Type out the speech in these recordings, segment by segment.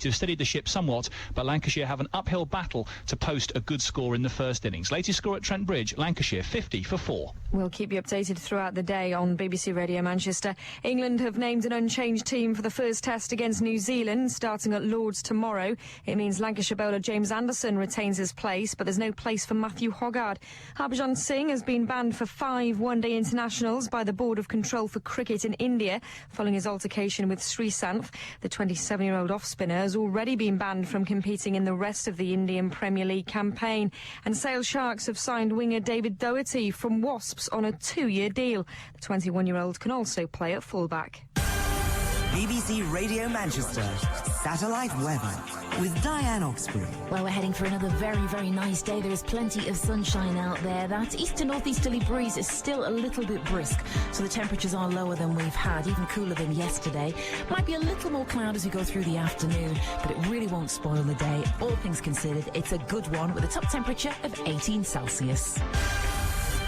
to have steadied the ship somewhat, but Lancashire have an uphill battle to post a good score in the first innings. Latest score at Trent Bridge, Lancashire 50 for 4. We'll keep you updated throughout the day on BBC Radio Manchester. England have named an unchanged team for the first test against New Zealand, starting at Lord's tomorrow. It means Lancashire bowler James Anderson retains his place, but there's no place for Matthew Hoggard. Harbhajan Singh has been banned for 5 one-day internationals by the Board of Control for Cricket in India, following his altercation with Srisanth. The 27-year-old off-spinner has already been banned from competing in the rest of the Indian Premier League campaign. And Sale Sharks have signed winger David Doherty from Wasps on a 2-year deal. The 21-year-old can also play at fullback. BBC Radio Manchester, satellite weather with Diane Oxbury. Well, we're heading for another very, very nice day. There is plenty of sunshine out there. That east to northeasterly breeze is still a little bit brisk, so the temperatures are lower than we've had, even cooler than yesterday. Might be a little more cloud as we go through the afternoon, but it really won't spoil the day. All things considered, it's a good one with a top temperature of 18 Celsius.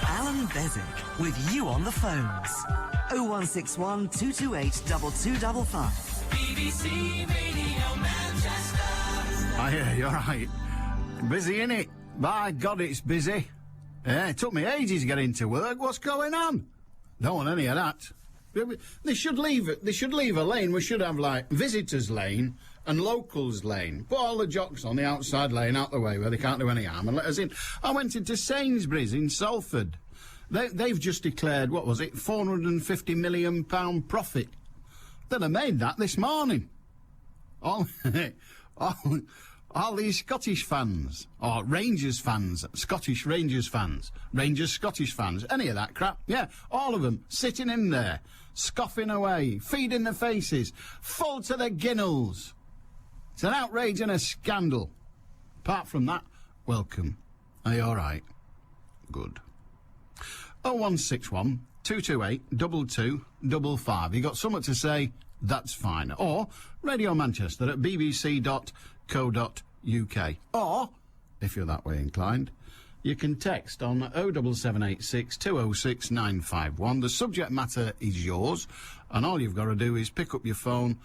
Allan Beswick with you on the phones. 0161 228 2255. BBC Radio Manchester. I hear you're right. Busy, innit? By God, it's busy. Yeah, it took me ages to get into work. What's going on? Don't want any of that. They should leave it. They should leave a lane. We should have, like, visitors lane and locals lane. Put all the jocks on the outside lane out the way where they can't do any harm and let us in. I went into Sainsbury's in Salford. They've just declared, what was it, £450 million profit. Then I made that this morning. All these Scottish fans, or Rangers fans, Scottish Rangers fans, Rangers Scottish fans, any of that crap, yeah, all of them sitting in there, scoffing away, feeding their faces, full to the ginnels. It's an outrage and a scandal. Apart from that, welcome. Are you all right? Good. 0161 228 2255. You got something to say? That's fine. Or Radio Manchester at bbc.co.uk. Or, if you're that way inclined, you can text on 07786 206 951. The subject matter is yours, and all you've got to do is pick up your phone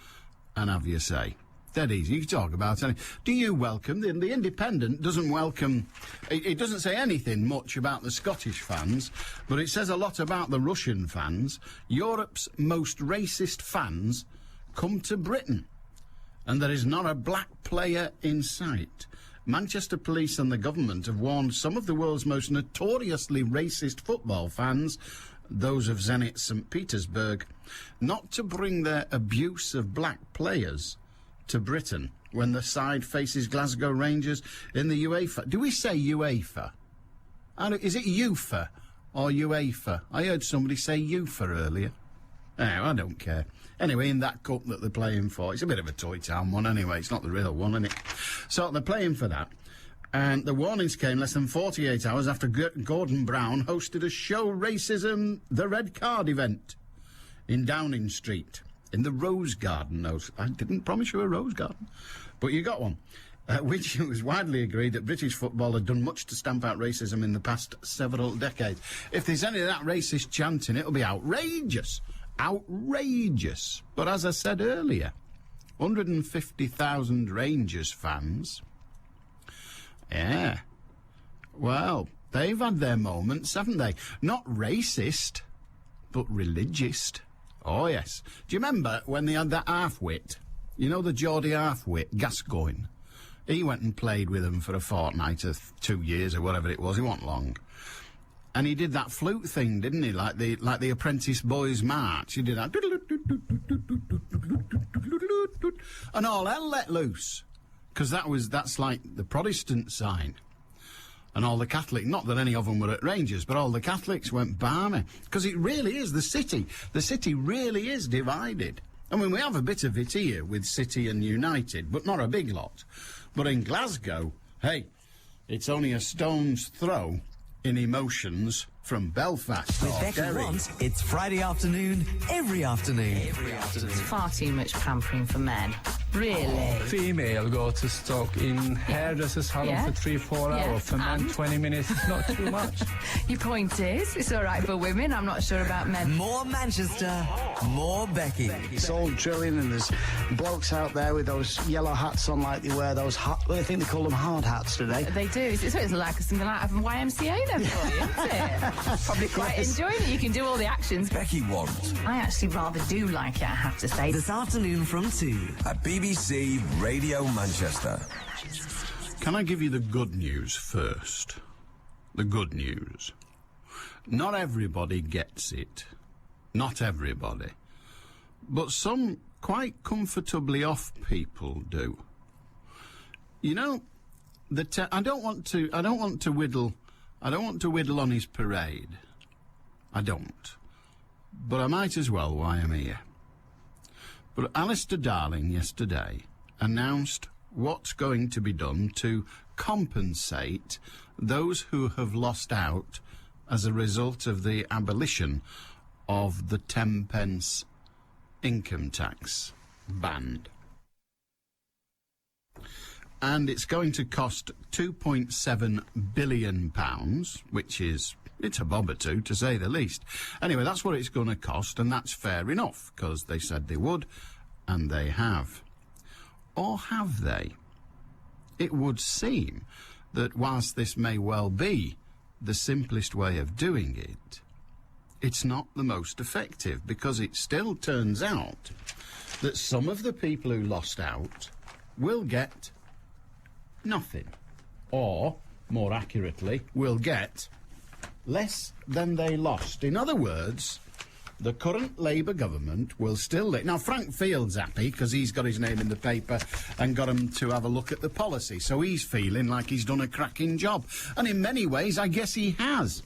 and have your say. Dead easy. You can talk about anything. Do you welcome? The Independent doesn't welcome... It doesn't say anything much about the Scottish fans, but it says a lot about the Russian fans. Europe's most racist fans come to Britain, and there is not a black player in sight. Manchester police and the government have warned some of the world's most notoriously racist football fans, those of Zenit St. Petersburg, not to bring their abuse of black players to Britain when the side faces Glasgow Rangers in the UEFA. Do we say UEFA? Is it UEFA or UEFA? I heard somebody say UEFA earlier. I don't care. Anyway, in that cup that they're playing for, it's a bit of a Toy Town one anyway, it's not the real one, is it? So they're playing for that. And the warnings came less than 48 hours after Gordon Brown hosted a Show Racism the Red Card event in Downing Street. In the Rose Garden. No, I didn't promise you a Rose Garden, but you got one. Which it was widely agreed that British football had done much to stamp out racism in the past several decades. If there's any of that racist chanting, it'll be outrageous. Outrageous. But as I said earlier, 150,000 Rangers fans. Yeah. Well, they've had their moments, haven't they? Not racist, but religious. Oh, yes. Do you remember when they had that half-wit? You know the Geordie half-wit, Gascoigne? He went and played with them for a fortnight or 2 years or whatever it was. He wasn't long. And he did that flute thing, didn't he? Like the Apprentice Boys March. He did that. And all hell let loose. Because that's like the Protestant sign. And all the Catholics, not that any of them were at Rangers, but all the Catholics went balmy. Because it really is the city. The city really is divided. I mean, we have a bit of it here with City and United, but not a big lot. But in Glasgow, hey, it's only a stone's throw in emotions from Belfast. With Becky Want, it's Friday afternoon, every afternoon. It's far too much pampering for men. Really? Female go to Stoke in hairdresser salon Yeah. for 3-4 Yeah. hours. For men, And? 20 minutes is not too much. Your point is, it's all right for women. I'm not sure about men. More Manchester, more Becky. It's all drilling, and there's blokes out there with those yellow hats on, like they wear those I think they call them hard hats today. They do. It's like something like having YMCA then for you, isn't it? Probably quite enjoying it. You can do all the actions. Becky Want. I actually rather do like it, I have to say. This afternoon from 2. At BBC Radio Manchester. Can I give you the good news first? The good news. Not everybody gets it. Not everybody. But some quite comfortably off people do. You know, I don't want to whittle on his parade. I don't. But I might as well while I'm here. But Alistair Darling yesterday announced what's going to be done to compensate those who have lost out as a result of the abolition of the 10p income tax band. And it's going to cost £2.7 billion, which is, it's a bob or two, to say the least. Anyway, that's what it's going to cost, and that's fair enough, because they said they would, and they have. Or have they? It would seem that whilst this may well be the simplest way of doing it, it's not the most effective, because it still turns out that some of the people who lost out will get nothing, or, more accurately, will get less than they lost. In other words, the current Labour government will still... Now, Frank Field's happy because he's got his name in the paper and got him to have a look at the policy, so he's feeling like he's done a cracking job. And in many ways, I guess he has.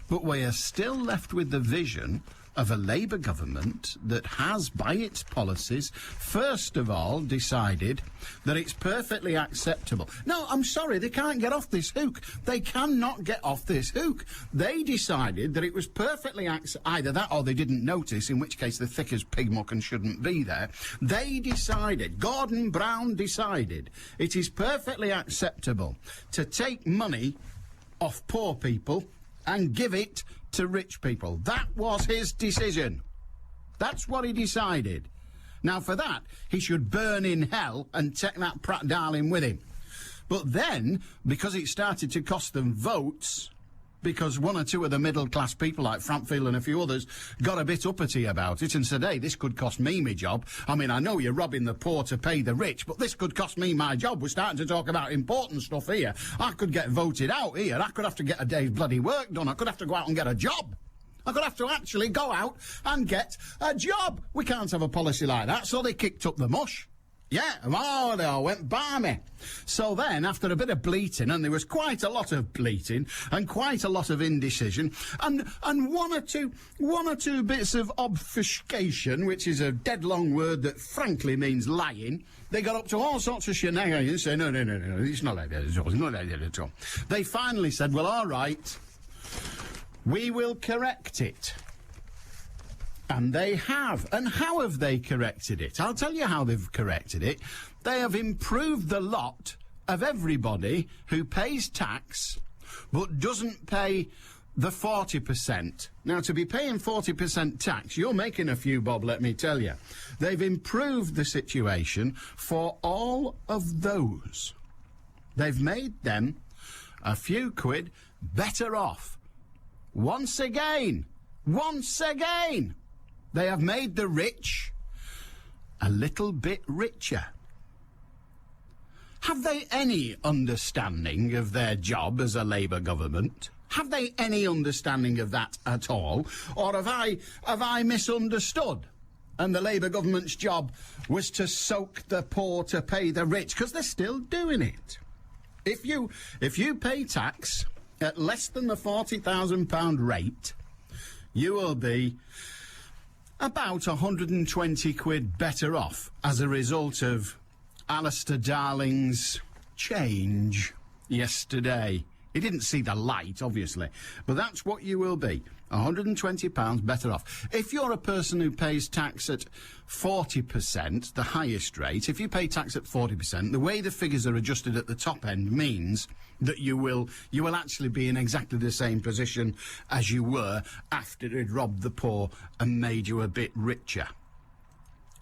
But we are still left with the vision of a Labour government that has, by its policies, first of all decided that it's perfectly acceptable. No, I'm sorry, they can't get off this hook. They cannot get off this hook. They decided that it was perfectly either that or they didn't notice, in which case the thick as pig muck and shouldn't be there. They decided, Gordon Brown decided, it is perfectly acceptable to take money off poor people and give it to rich people. That was his decision. That's what he decided. Now, for that, he should burn in hell and take that Pratt Darling with him. But then, because it started to cost them votes, because one or two of the middle-class people, like Frampfield and a few others, got a bit uppity about it and said, hey, this could cost me my job. I mean, I know you're robbing the poor to pay the rich, but this could cost me my job. We're starting to talk about important stuff here. I could get voted out here. I could have to get a day's bloody work done. I could have to go out and get a job. I could have to actually go out and get a job. We can't have a policy like that, so they kicked up the mush. Yeah, oh, they all went balmy. So then, after a bit of bleating, and there was quite a lot of bleating and quite a lot of indecision, and one or two bits of obfuscation, which is a dead long word that frankly means lying, they got up to all sorts of shenanigans and said, no, it's not like that at all, it's not like that at all. They finally said, well, all right, we will correct it. And they have. And how have they corrected it? I'll tell you how they've corrected it. They have improved the lot of everybody who pays tax but doesn't pay the 40%. Now, to be paying 40% tax, you're making a few bob, let me tell you. They've improved the situation for all of those. They've made them a few quid better off. Once again, they have made the rich a little bit richer. Have they any understanding of their job as a Labour government? Have they any understanding of that at all? Or have I misunderstood? And the Labour government's job was to soak the poor to pay the rich, because they're still doing it. If you pay tax at less than the £40,000 rate, you will be about 120 quid better off as a result of Alistair Darling's change yesterday. He didn't see the light, obviously. But that's what you will be. £120 better off. If you're a person who pays tax at 40%, the highest rate, if you pay tax at 40%, the way the figures are adjusted at the top end means that you will actually be in exactly the same position as you were after it robbed the poor and made you a bit richer.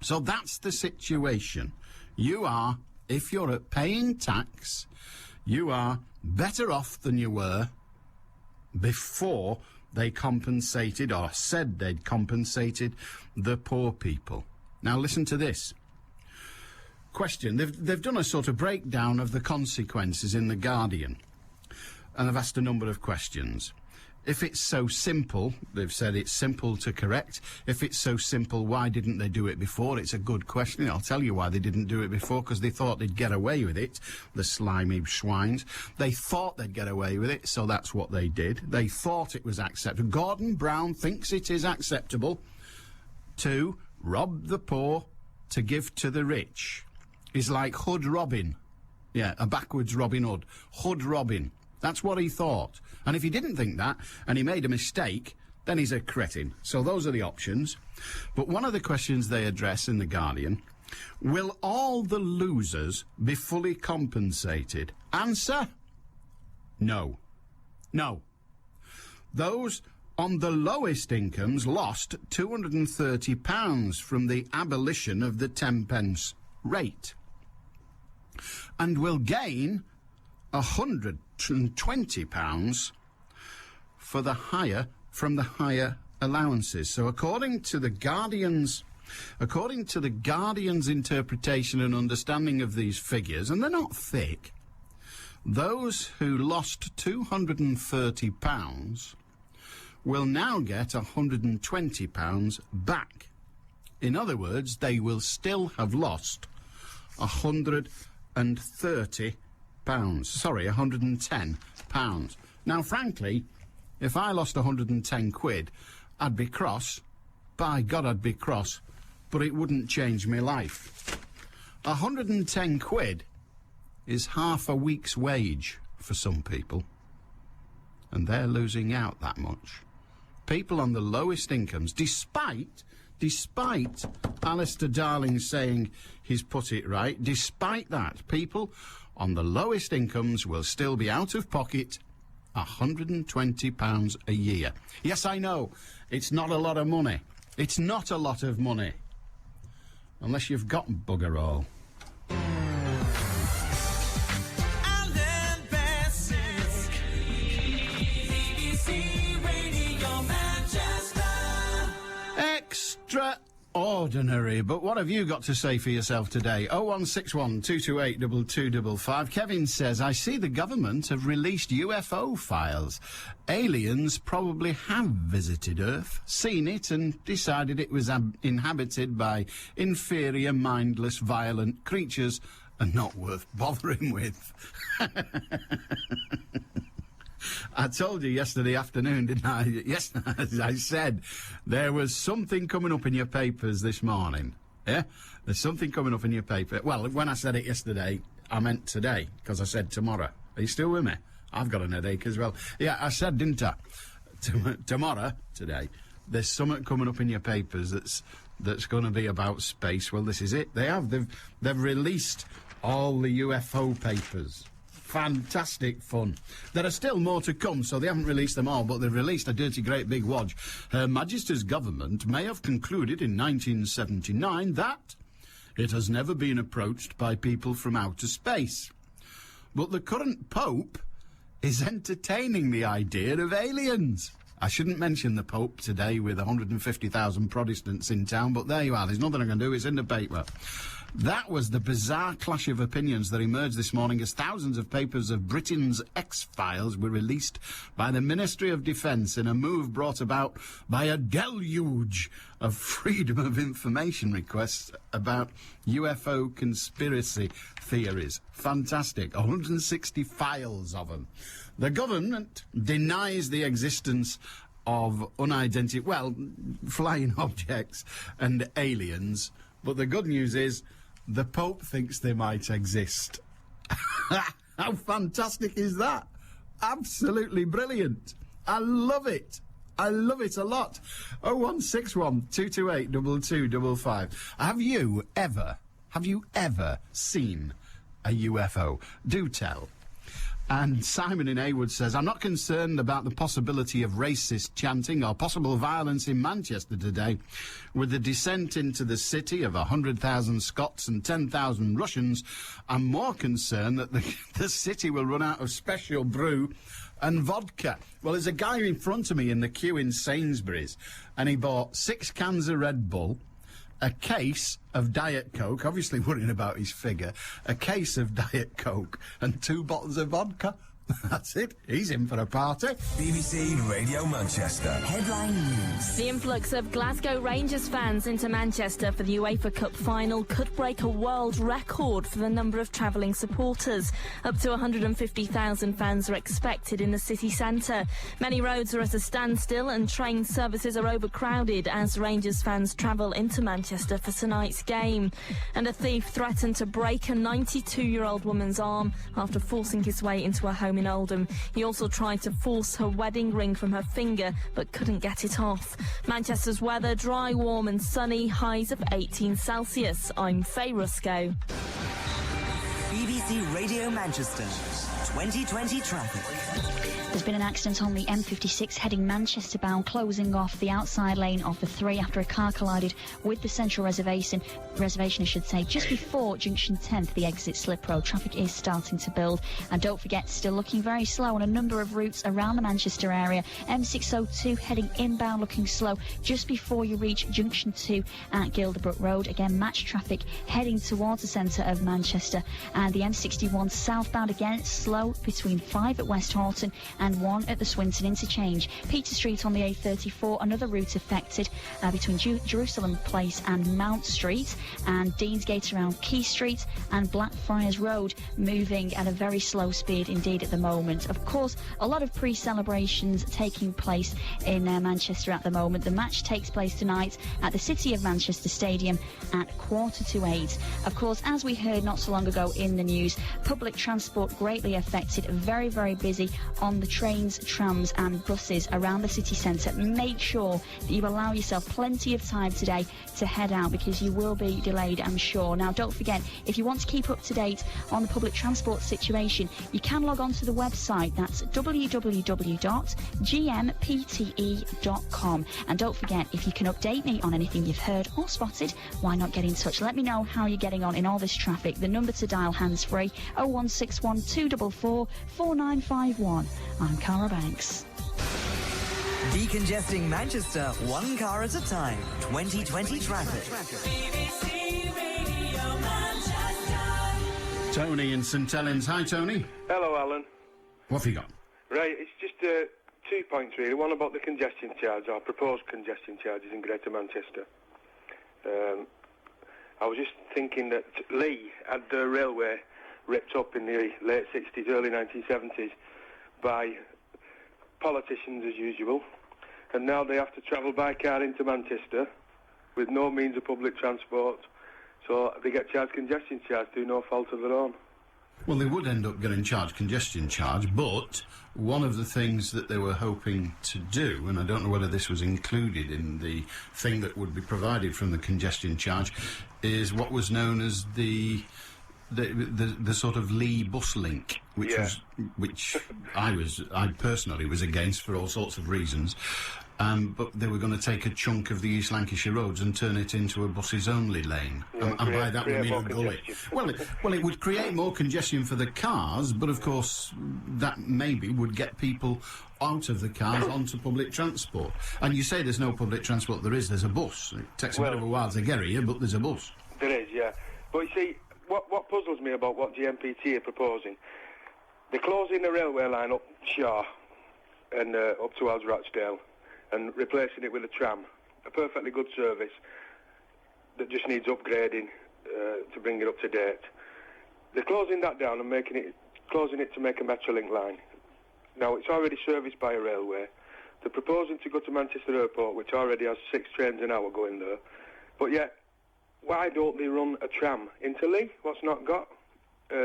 So that's the situation. You are, if you're paying tax, you are better off than you were before they compensated or said they'd compensated the poor people. Now listen to this. Question. They've done a sort of breakdown of the consequences in The Guardian, and they've asked a number of questions. If it's so simple, they've said it's simple to correct. If it's so simple, why didn't they do it before? It's a good question. I'll tell you why they didn't do it before, because they thought they'd get away with it, the slimy swines. They thought they'd get away with it, so that's what they did. They thought it was acceptable. Gordon Brown thinks it is acceptable to rob the poor to give to the rich. He's like Hood Robin. Yeah, a backwards Robin Hood. Hood Robin. That's what he thought. And if he didn't think that, and he made a mistake, then he's a cretin. So those are the options. But one of the questions they address in The Guardian, will all the losers be fully compensated? Answer? No. No. Those on the lowest incomes lost £230 from the abolition of the 10p rate, and will gain £120 from the higher allowances. So according to the Guardian's interpretation and understanding of these figures, and they're not thick, those who lost £230 will now get £120 back. In other words, they will still have lost £110. Now, frankly, if I lost 110 quid, I'd be cross. By God, I'd be cross. But it wouldn't change my life. 110 quid is half a week's wage for some people. And they're losing out that much. People on the lowest incomes, despite Alistair Darling saying he's put it right, despite that, people on the lowest incomes will still be out of pocket £120 a year. Yes, I know, it's not a lot of money. It's not a lot of money. Unless you've got bugger all. Allan Beswick, BBC Radio Manchester. Extraordinary, but what have you got to say for yourself today? 0161 228 2255. Kevin says, I see the government have released UFO files. Aliens probably have visited Earth, seen it and decided it was inhabited by inferior, mindless, violent creatures and not worth bothering with. I told you yesterday afternoon, didn't I? Yes, as I said, there was something coming up in your papers this morning. Yeah? There's something coming up in your paper. Well, when I said it yesterday, I meant today, because I said tomorrow. Are you still with me? I've got an headache as well. Yeah, I said, didn't I? Tomorrow, today, there's something coming up in your papers that's going to be about space. Well, this is it. They've released all the UFO papers. Fantastic fun. There are still more to come, so they haven't released them all, but they've released a dirty great big wodge. Her Majesty's government may have concluded in 1979 that it has never been approached by people from outer space. But the current Pope is entertaining the idea of aliens. I shouldn't mention the Pope today with 150,000 Protestants in town, but there you are. There's nothing I can do. It's in the paper. That was the bizarre clash of opinions that emerged this morning as thousands of papers of Britain's X-Files were released by the Ministry of Defence in a move brought about by a deluge of freedom of information requests about UFO conspiracy theories. Fantastic. 160 files of them. The government denies the existence of flying objects and aliens, but the good news is the Pope thinks they might exist. How fantastic is that? Absolutely brilliant. I love it. I love it a lot. 0161 228 2255. Have you ever seen a UFO? Do tell. And Simon in Heywood says, I'm not concerned about the possibility of racist chanting or possible violence in Manchester today. With the descent into the city of 100,000 Scots and 10,000 Russians, I'm more concerned that the city will run out of special brew and vodka. Well, there's a guy in front of me in the queue in Sainsbury's, and he bought 6 cans of Red Bull, a case of Diet Coke, obviously worrying about his figure, a case of Diet Coke and 2 bottles of vodka. That's it. He's in for a party. BBC Radio Manchester. Headline news. The influx of Glasgow Rangers fans into Manchester for the UEFA Cup final could break a world record for the number of travelling supporters. Up to 150,000 fans are expected in the city centre. Many roads are at a standstill and train services are overcrowded as Rangers fans travel into Manchester for tonight's game. And a thief threatened to break a 92-year-old woman's arm after forcing his way into her home in Oldham. He also tried to force her wedding ring from her finger but couldn't get it off. Manchester's weather dry, warm and sunny, highs of 18 Celsius. I'm Faye Rusco. BBC Radio Manchester. 2020 traffic. There's been an accident on the M56 heading Manchester bound, closing off the outside lane of the 3 after a car collided with the central reservation, just before junction 10 for the exit slip road. Traffic is starting to build, and don't forget, still looking very slow on a number of routes around the Manchester area. M602 heading inbound, looking slow just before you reach junction 2 at Gilderbrook Road. Again, match traffic heading towards the centre of Manchester, and the M61 southbound again slow between 5 at West Horton and 1 at the Swinton interchange. Peter Street on the A34, another route affected between Jerusalem Place and Mount Street, and Deansgate around Key Street, and Blackfriars Road moving at a very slow speed indeed at the moment. Of course, a lot of pre-celebrations taking place in Manchester at the moment. The match takes place tonight at the City of Manchester Stadium at 7:45. Of course, as we heard not so long ago in the news, public transport greatly affected, very, very busy on the trains, trams and buses around the city centre. Make sure that you allow yourself plenty of time today to head out, because you will be delayed, I'm sure. Now, don't forget, if you want to keep up to date on the public transport situation, you can log on to the website. That's www.gmpte.com. And don't forget, if you can update me on anything you've heard or spotted, why not get in touch? Let me know how you're getting on in all this traffic. The number to dial hands-free, 0161 244 4951. I'm Cara Banks. Decongesting Manchester, one car at a time. 2020 traffic. BBC Radio Manchester. Tony in St Helens. Hi, Tony. Hello, Alan. What have you got? Right, it's just 2 points really. One about the congestion charge, or proposed congestion charges in Greater Manchester. I was just thinking that Lee had the railway ripped up in the late 60s, early 1970s by politicians as usual, and now they have to travel by car into Manchester with no means of public transport, so they get charged congestion charge through no fault of their own. Well, they would end up getting charged congestion charge, but one of the things that they were hoping to do, and I don't know whether this was included in the thing that would be provided from the congestion charge, is what was known as the sort of Lee bus link, which I personally was against for all sorts of reasons. But they were going to take a chunk of the East Lancashire roads and turn it into a buses only lane, and by that we mean a gully. Well, it would create more congestion for the cars, but of course that maybe would get people out of the cars onto public transport. And you say there's no public transport. There's a bus. It takes a bit of a while to get here, but there's a bus. There is, yeah. But you see, what puzzles me about what GMPT are proposing, they're closing the railway line up Shaw and up towards Rochdale and replacing it with a tram, a perfectly good service that just needs upgrading to bring it up to date. They're closing that down and closing it to make a Metrolink line. Now, it's already serviced by a railway. They're proposing to go to Manchester Airport, which already has 6 trains an hour going there. But yet, why don't they run a tram into Lee? What's not got?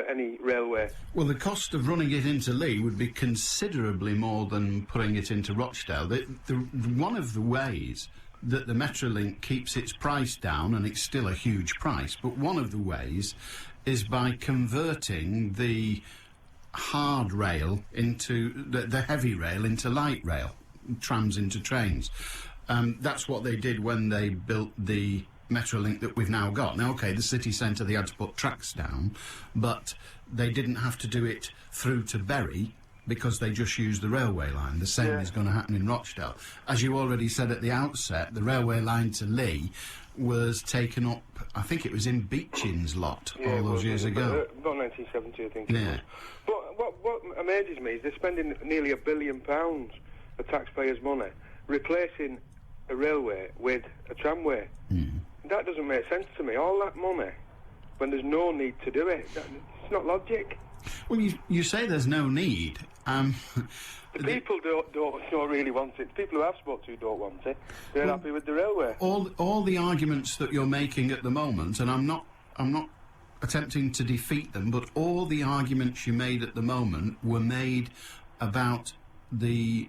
any railway. Well, the cost of running it into Lee would be considerably more than putting it into Rochdale. One of the ways that the Metrolink keeps its price down, and it's still a huge price, but one of the ways is by converting the hard rail into the heavy rail into light rail, trams into trains. That's what they did when they built the Metrolink that we've now got. Now, OK, the city centre, they had to put tracks down, but they didn't have to do it through to Bury because they just used the railway line. The same is going to happen in Rochdale. As you already said at the outset, the railway line to Lee was taken up, I think it was in Beechin's lot all those years ago. About 1970, I think. Yeah. But what amazes me is they're spending nearly £1 billion of taxpayers' money replacing a railway with a tramway. That doesn't make sense to me. All that money, when there's no need to do it, it's not logic. Well, you say there's no need. The people don't really want it. The people who I've spoke to don't want it. They're happy with the railway. All the arguments that you're making at the moment, and I'm not attempting to defeat them, but all the arguments you made at the moment were made about the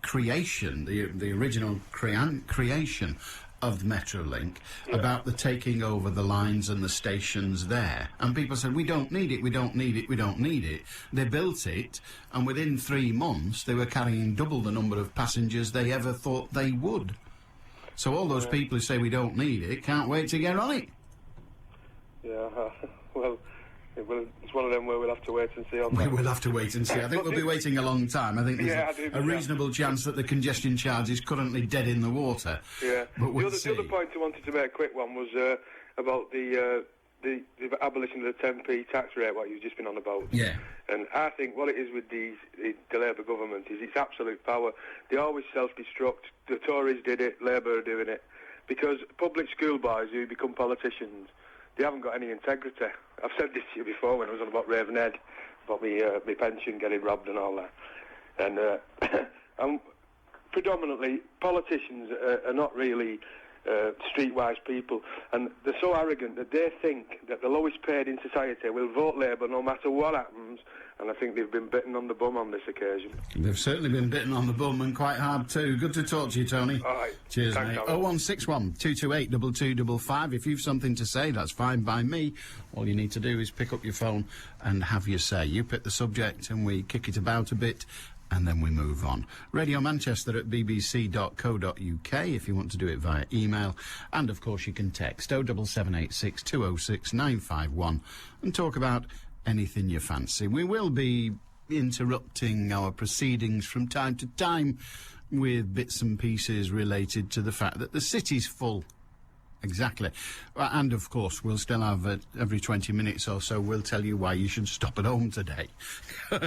creation, the original creation of the Metrolink, about the taking over the lines and the stations there. And people said, we don't need it, we don't need it, we don't need it. They built it, and within 3 months they were carrying double the number of passengers they ever thought they would. So all those people who say we don't need it can't wait to get on it. Yeah, well, it's one of them where we'll have to wait and see on that. We'll have to wait and see. I think we'll be waiting a long time. I think there's a reasonable chance that the congestion charge is currently dead in the water. Yeah. But we'll the other point I wanted to make, a quick one, was about the abolition of the 10p tax rate, what you've just been on about. Yeah. And I think what it is with the Labour government is it's absolute power. They always self-destruct. The Tories did it, Labour are doing it. Because public school boys who become politicians, they haven't got any integrity. I've said this to you before when I was on about Ravenhead, about my pension getting robbed and all that. And predominantly, politicians are not really streetwise people, and they're so arrogant that they think that the lowest paid in society will vote Labour no matter what happens, and I think they've been bitten on the bum on this occasion. They've certainly been bitten on the bum, and quite hard too. Good to talk to you, Tony. All right. Cheers, Thanks, mate. Alan. 0161 228 2255. If you've something to say, that's fine by me. All you need to do is pick up your phone and have your say. You pick the subject and we kick it about a bit, and then we move on. Radio Manchester at bbc.co.uk if you want to do it via email. And, of course, you can text 07786 206 951 and talk about anything you fancy. We will be interrupting our proceedings from time to time with bits and pieces related to the fact that the city's full. Exactly. And, of course, we'll still have, every 20 minutes or so, we'll tell you why you should stop at home today.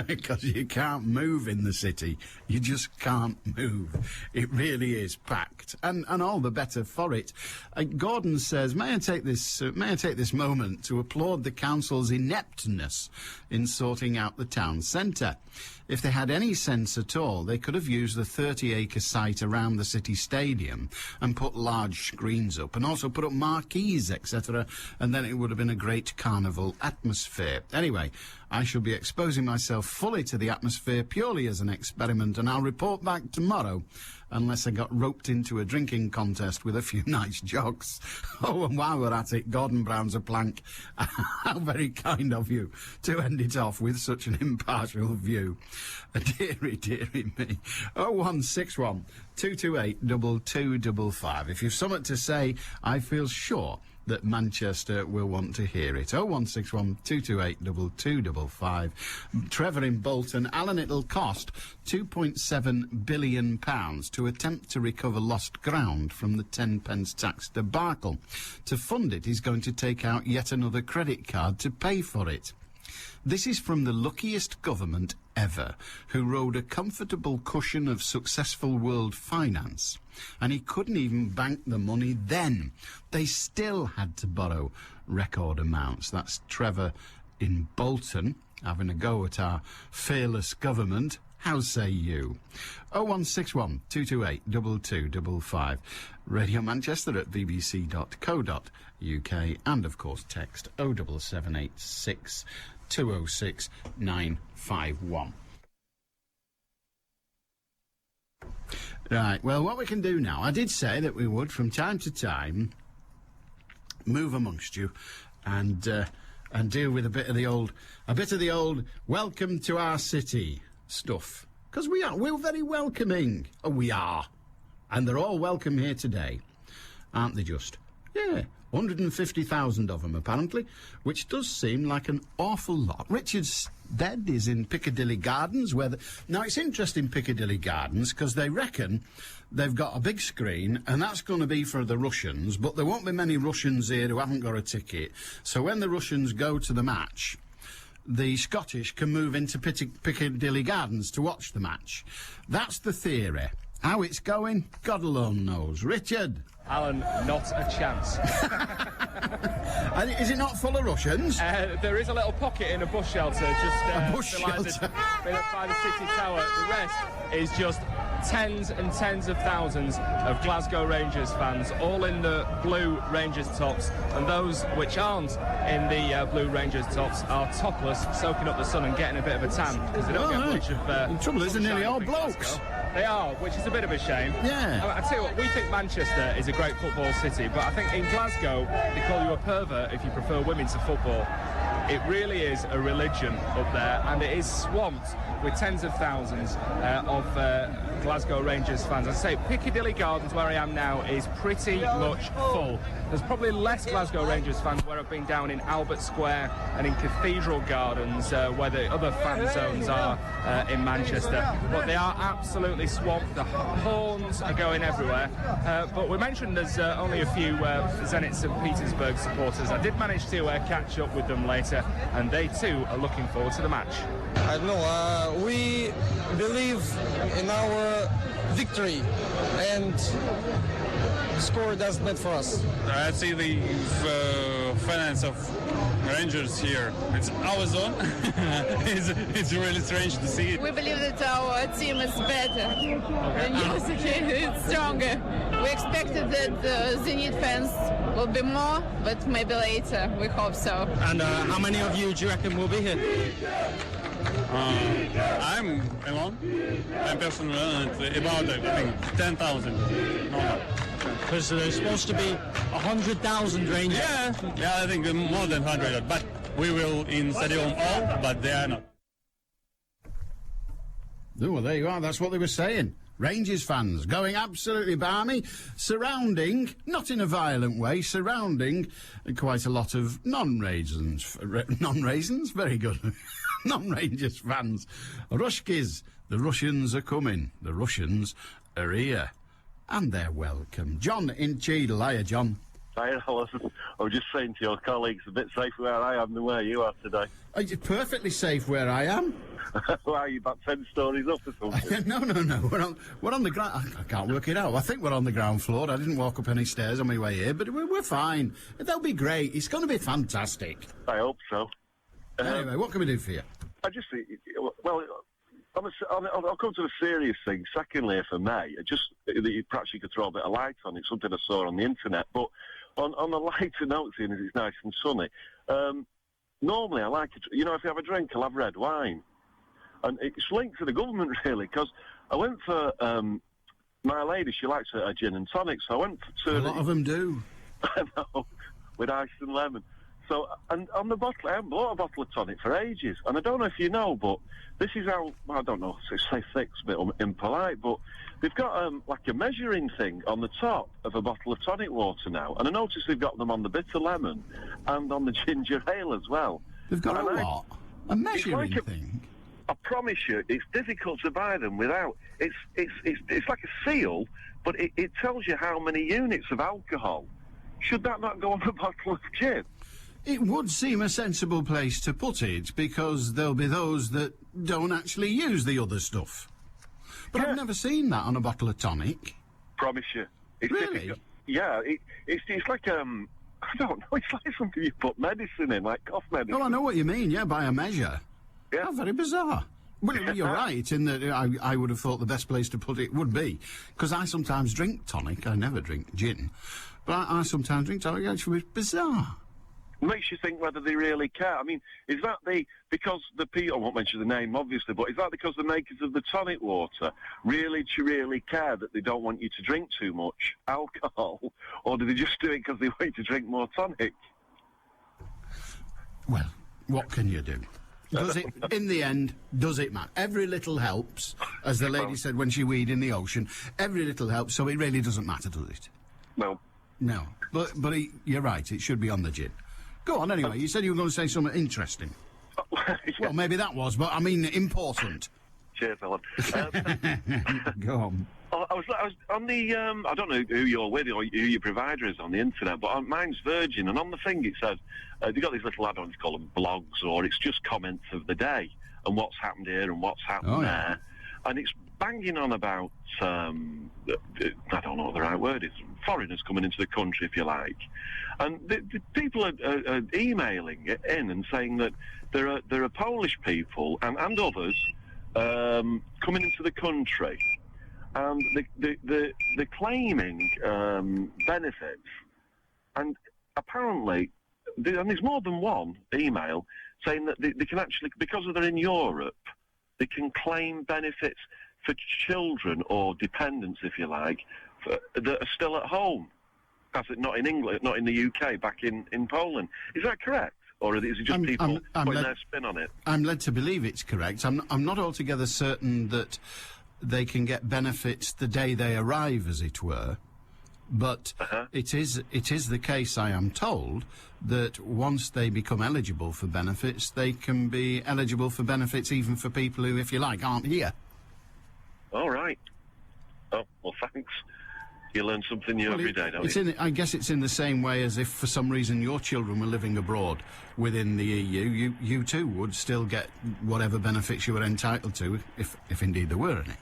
Because you can't move in the city. You just can't move. It really is packed. And all the better for it. Gordon says, may I take this moment to applaud the council's ineptness in sorting out the town centre. If they had any sense at all, they could have used the 30-acre site around the city stadium and put large screens up and also put up marquees, etc., and then it would have been a great carnival atmosphere. Anyway, I shall be exposing myself fully to the atmosphere purely as an experiment, and I'll report back tomorrow, unless I got roped into a drinking contest with a few nice jocks. Oh, and while we're at it, Gordon Brown's a plank. How very kind of you to end it off with such an impartial view. Dearie, dearie me. 0161 228 2255. If you've something to say, I feel sure that Manchester will want to hear it. 0161 228 2255. Trevor in Bolton. Alan, it'll cost £2.7 billion to attempt to recover lost ground from the 10p tax debacle. To fund it, he's going to take out yet another credit card to pay for it. This is from the luckiest government ever, who rode a comfortable cushion of successful world finance. And he couldn't even bank the money then. They still had to borrow record amounts. That's Trevor in Bolton, having a go at our fearless government. How say you? 0161 228 2255. Radio Manchester at bbc.co.uk, and of course text 07786 206 951. Right, well, what we can do now, I did say that we would, from time to time, move amongst you and deal with a bit of the old welcome to our city stuff. Because we're very welcoming. Oh, we are. And they're all welcome here today. Aren't they just? Yeah. 150,000 of them, apparently, which does seem like an awful lot. Richard's Dead is in Piccadilly Gardens, now, it's interesting, Piccadilly Gardens, because they reckon they've got a big screen, and that's going to be for the Russians, but there won't be many Russians here who haven't got a ticket. So when the Russians go to the match, the Scottish can move into Piccadilly Gardens to watch the match. That's the theory. How it's going, God alone knows. Richard? Alan, not a chance. Is it not full of Russians? There is a little pocket in a bus shelter just by the City Tower. The rest is just tens and tens of thousands of Glasgow Rangers fans, all in the blue Rangers tops, and those which aren't in the blue Rangers tops are topless, soaking up the sun and getting a bit of a tan, because they don't get much of... the trouble is they're nearly all blokes. Glasgow. They are, which is a bit of a shame. Yeah. I tell you what, we think Manchester is a great football city, but I think in Glasgow, they call you a pervert if you prefer women to football. It really is a religion up there, and it is swamped with tens of thousands of Glasgow Rangers fans. As I say, Piccadilly Gardens, where I am now, is pretty much full. There's probably less Glasgow Rangers fans where I've been down in Albert Square and in Cathedral Gardens, where the other fan zones are in Manchester. But they are absolutely swamped. The horns are going everywhere. But we mentioned there's only a few Zenit St. Petersburg supporters. I did manage to catch up with them later, and they too are looking forward to the match. I don't know. We believe in our victory, and score doesn't matter for us. I see the fans of Rangers here. It's our zone. it's really strange to see it. We believe that our team is better than yesterday. It's stronger. We expected that the Zenit fans will be more, but maybe later. We hope so. And how many of you do you reckon will be here? I'm alone. I'm personally about, I think, 10,000. No. Because there's supposed to be 100,000 Rangers. Yeah, I think more than 100. But we will in Stadium Hall, but they are not. Oh, well, there you are. That's what they were saying. Rangers fans going absolutely balmy, surrounding, not in a violent way, surrounding quite a lot of non-raisins. Non-raisins? Very good. Non-Rangers fans. Rushkis, the Russians are coming. The Russians are here. And they're welcome. John in Cheadle. Hiya, John. Hi, Alan. I was just saying to your colleagues, a bit safe where I am than where you are today. Are you perfectly safe where I am? Why are you about 10 stories up or something? No. We're on the ground. I can't work it out. I think we're on the ground floor. I didn't walk up any stairs on my way here, but we're fine. They'll be great. It's going to be fantastic. I hope so. Anyway, what can we do for you? I just think, well, I'll come to the serious thing. Secondly, for me, perhaps you could throw a bit of light on it, something I saw on the internet. But on the lighter note, seeing as it's nice and sunny, normally I like it, if you have a drink, I'll have red wine. And it's linked to the government, really, because I went for, my lady, she likes a gin and tonic, so I went to... A lot of them do. I know, with ice and lemon. So, and on the bottle, I haven't bought a bottle of tonic for ages. And I don't know if you know, but this is how, I don't know, say thick's a bit impolite, but they've got like a measuring thing on the top of a bottle of tonic water now. And I noticed they've got them on the bitter lemon and on the ginger ale as well. They've got a what? A measuring thing? I promise you, it's difficult to buy them without. It's like a seal, but it tells you how many units of alcohol. Should that not go on a bottle of gin? It would seem a sensible place to put it, because there'll be those that don't actually use the other stuff. But I've never seen that on a bottle of tonic. Promise you. It's really? Difficult. Yeah, it's like, I don't know, it's like something you put medicine in, like cough medicine. Oh, I know what you mean, yeah, by a measure. Yeah. Oh, very bizarre. Well, you're right, in that I would have thought the best place to put it would be, because I sometimes drink tonic, I never drink gin, but I sometimes drink tonic, it's bizarre. makes you think whether they really care. I mean, is that because the people, I won't mention the name obviously, but is that because the makers of the tonic water really care that they don't want you to drink too much alcohol, or do they just do it because they want you to drink more tonic? Well, what can you do? Does it, in the end, does it matter? Every little helps, as the lady said when she weed in the ocean. Every little helps, so it really doesn't matter, does it? No. No. But you're right, it should be on the gin. Go on, anyway. You said you were going to say something interesting. Yeah. Well, maybe that was, but I mean important. Cheers, Alan. Go on. I was on the, I don't know who you're with or who your provider is on the internet, but mine's Virgin, and on the thing it says, they've got these little add-ons, call them blogs, or it's just comments of the day, and what's happened here and what's happened there. And it's banging on about, I don't know what the right word is, foreigners coming into the country, if you like. And the people are emailing it in and saying that there are Polish people and others coming into the country, and they're claiming benefits. And apparently, and there's more than one email saying that they can actually, because they're in Europe, they can claim benefits for children or dependents, if you like, that are still at home. As it not in England, not in the UK, back in Poland. Is that correct? Or is it just people putting their spin on it? I'm led to believe it's correct. I'm not altogether certain that they can get benefits the day they arrive, as it were. But it is the case, I am told, that once they become eligible for benefits, they can be eligible for benefits even for people who, if you like, aren't here. All right. Oh, well, thanks. You learn something new every day, don't you? I guess it's in the same way as if for some reason your children were living abroad within the EU, you too would still get whatever benefits you were entitled to, if indeed there were any.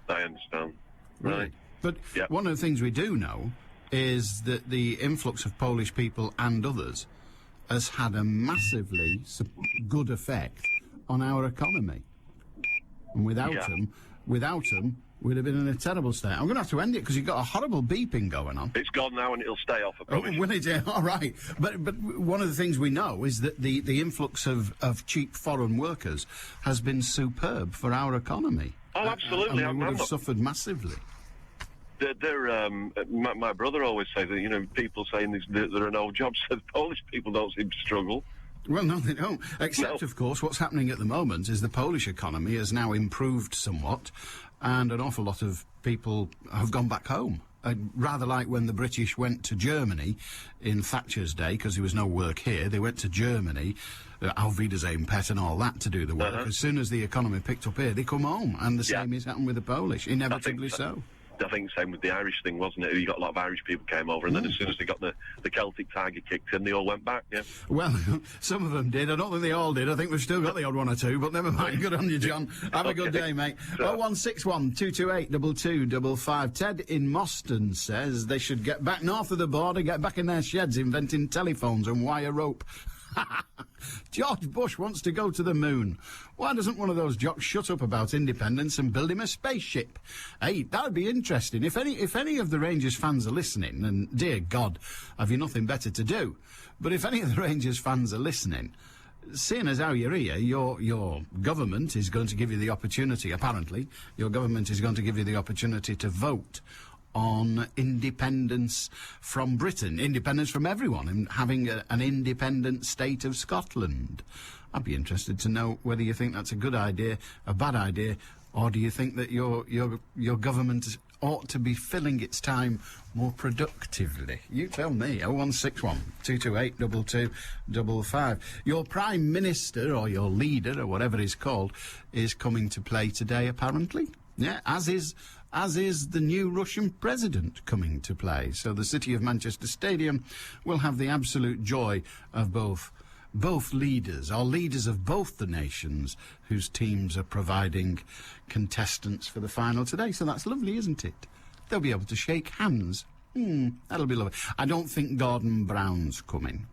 I understand. Right. But one of the things we do know is that the influx of Polish people and others has had a massively good effect on our economy. And without them, we'd have been in a terrible state. I'm going to have to end it because you've got a horrible beeping going on. It's gone now and it'll stay off, I promise. Oh, will it? All right. But one of the things we know is that the influx of cheap foreign workers has been superb for our economy. Oh, absolutely. And we would have suffered massively. My brother always says that, you know, people saying there are no jobs, so Polish people don't seem to struggle. Well, no, they don't. Except, of course, what's happening at the moment is the Polish economy has now improved somewhat, and an awful lot of people have gone back home. Rather like when the British went to Germany in Thatcher's day, because there was no work here, they went to Germany, Auf Wiedersehen, Pet and all that to do the work. As soon as the economy picked up here, they come home, and the same is happened with the Polish, inevitably so. I think same with the Irish thing, wasn't it? You got a lot of Irish people came over, and then as soon as they got the Celtic Tiger kicked in, they all went back, yeah. Well, some of them did. I don't think they all did. I think we've still got the odd one or two, but never mind. Good on you, John. Have a good day, mate. 0161 228 2255. Ted in Moston says they should get back north of the border, get back in their sheds, inventing telephones and wire rope. George Bush wants to go to the moon. Why doesn't one of those jocks shut up about independence and build him a spaceship? Hey, that would be interesting. If any of the Rangers fans are listening, and dear God, have you nothing better to do? But if any of the Rangers fans are listening, seeing as how you're here, your government is going to give you the opportunity, apparently, your government is going to give you the opportunity to vote on independence from Britain, independence from everyone, and having an independent state of Scotland. I'd be interested to know whether you think that's a good idea, a bad idea, or do you think that your government ought to be filling its time more productively? You tell me. 0161 228 2255. Your Prime Minister, or your leader, or whatever he's called, is coming to play today, apparently. Yeah, as is the new Russian president coming to play. So the City of Manchester Stadium will have the absolute joy of both leaders, or leaders of both the nations whose teams are providing contestants for the final today. So that's lovely, isn't it? They'll be able to shake hands. That'll be lovely. I don't think Gordon Brown's coming.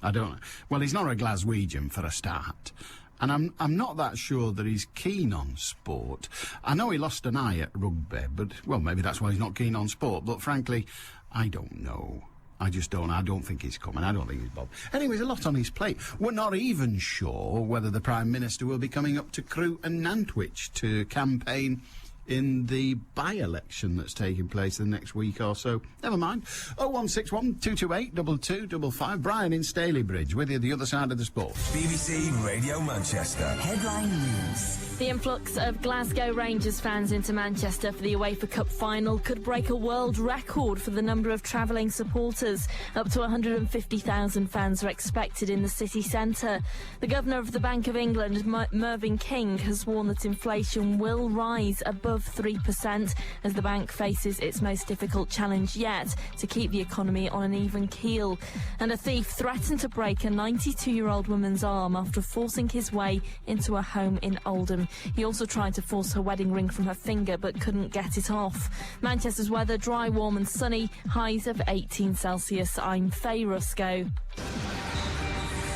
I don't. Well, he's not a Glaswegian for a start. And I'm not that sure that he's keen on sport. I know he lost an eye at rugby, but, well, maybe that's why he's not keen on sport. But frankly, I don't know. I don't think he's coming. I don't think he's bothered. Anyway, there's a lot on his plate. We're not even sure whether the Prime Minister will be coming up to Crewe and Nantwich to campaign in the by-election that's taking place the next week or so. Never mind. 0161 228 2255. Brian in Stalybridge with you, the other side of the sport. BBC Radio Manchester. Headline news. The influx of Glasgow Rangers fans into Manchester for the UEFA Cup final could break a world record for the number of travelling supporters. Up to 150,000 fans are expected in the city centre. The Governor of the Bank of England, Mervyn King, has warned that inflation will rise above 3% as the bank faces its most difficult challenge yet to keep the economy on an even keel. And a thief threatened to break a 92-year-old woman's arm after forcing his way into a home in Oldham. He also tried to force her wedding ring from her finger but couldn't get it off. Manchester's weather dry, warm and sunny, highs of 18 Celsius. I'm Faye Rusco.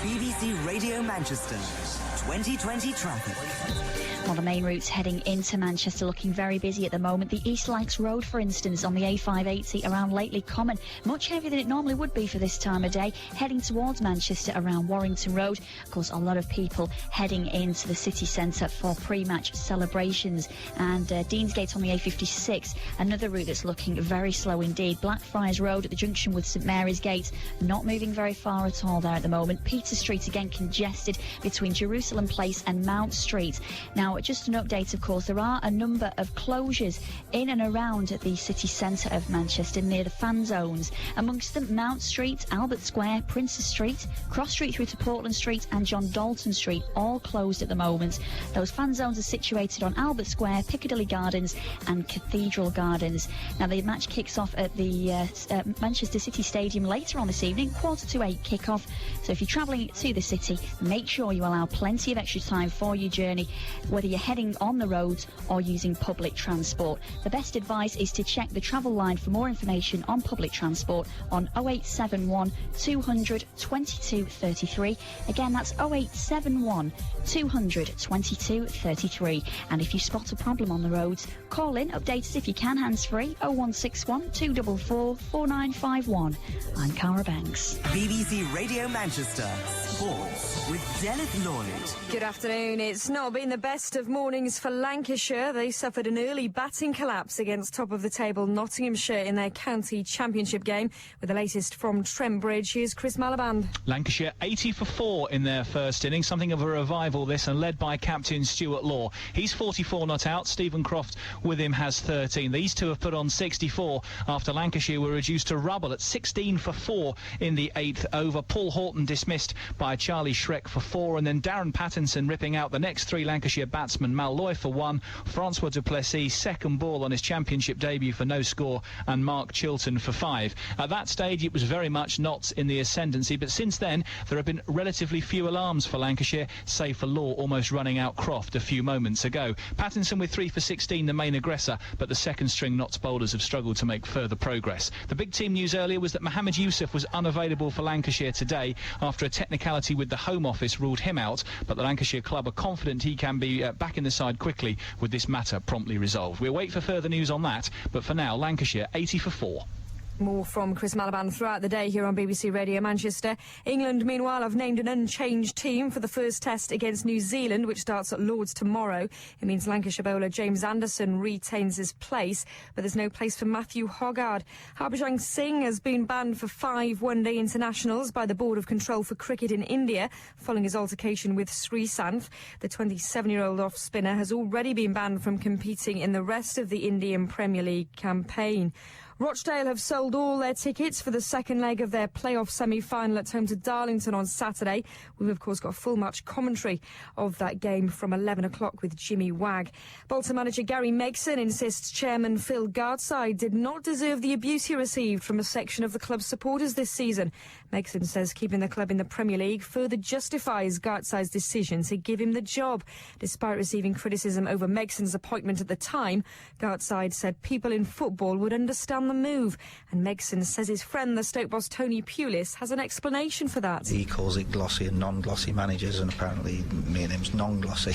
BBC Radio Manchester 2020 traffic. Well, the main routes heading into Manchester looking very busy at the moment. The East Lancs Road, for instance, on the A580 around Lately Common, much heavier than it normally would be for this time of day. Heading towards Manchester around Warrington Road. Of course, a lot of people heading into the city centre for pre-match celebrations. And Deansgate on the A56, another route that's looking very slow indeed. Blackfriars Road at the junction with St Mary's Gate, not moving very far at all there at the moment. Peter Street again congested between Jerusalem Place and Mount Street. Now, just an update, of course, there are a number of closures in and around the city centre of Manchester near the fan zones. Amongst them, Mount Street, Albert Square, Princes Street, Cross Street through to Portland Street and John Dalton Street, all closed at the moment. Those fan zones are situated on Albert Square, Piccadilly Gardens and Cathedral Gardens. Now, the match kicks off at the Manchester City Stadium later on this evening, 7:45 kick-off. So if you're travelling to the city, make sure you allow plenty of extra time for your journey, whether you're heading on the roads or using public transport. The best advice is to check the travel line for more information on public transport on 0871 200 22 33. Again, that's 0871 200 22 33. And if you spot a problem on the roads, call in, update us if you can, hands-free, 0161 244 4951. I'm Cara Banks. BBC Radio Manchester Sports with Dennis Lloyd. Good afternoon. It's not been the best of mornings for Lancashire. They suffered an early batting collapse against top-of-the-table Nottinghamshire in their county championship game. With the latest from Trent Bridge, here's Chris Malaband. Lancashire 80 for 4 in their first innings, something of a revival this, and led by captain Stuart Law. He's 44 not out. Stephen Croft with him has 13. These two have put on 64 after Lancashire were reduced to rubble at 16 for 4 in the 8th over. Paul Horton dismissed by Charlie Schreck for 4, and then Darren Pattinson ripping out the next 3 Lancashire batsmen. Malloy for 1, Francois du Plessis second ball on his championship debut for no score, and Mark Chilton for 5. At that stage it was very much Notts in the ascendancy, but since then there have been relatively few alarms for Lancashire, save for Law almost running out Croft a few moments ago. Pattinson with 3 for 16, the main aggressor, but the second string Notts bowlers have struggled to make further progress. The big team news earlier was that Mohammed Yusuf was unavailable for Lancashire today after a technicality with the Home Office ruled him out, but the Lancashire club are confident he can be back in the side quickly with this matter promptly resolved. We'll wait for further news on that, but for now, Lancashire 80 for 4. More from Chris Malaband throughout the day here on BBC Radio Manchester. England, meanwhile, have named an unchanged team for the first test against New Zealand, which starts at Lord's tomorrow. It means Lancashire bowler James Anderson retains his place, but there's no place for Matthew Hoggard. Harbhajan Singh has been banned for 5 one-day internationals by the Board of Control for Cricket in India, following his altercation with Srisanth. The 27-year-old off-spinner has already been banned from competing in the rest of the Indian Premier League campaign. Rochdale have sold all their tickets for the second leg of their playoff semi-final at home to Darlington on Saturday. We've, of course, got full match commentary of that game from 11 o'clock with Jimmy Wagg. Bolton manager Gary Megson insists chairman Phil Gardside did not deserve the abuse he received from a section of the club's supporters this season. Megson says keeping the club in the Premier League further justifies Gardside's decision to give him the job. Despite receiving criticism over Megson's appointment at the time, Gardside said people in football would understand the move, and Megson says his friend, the Stoke boss Tony Pulis, has an explanation for that. He calls it glossy and non-glossy managers, and apparently me and him's non-glossy.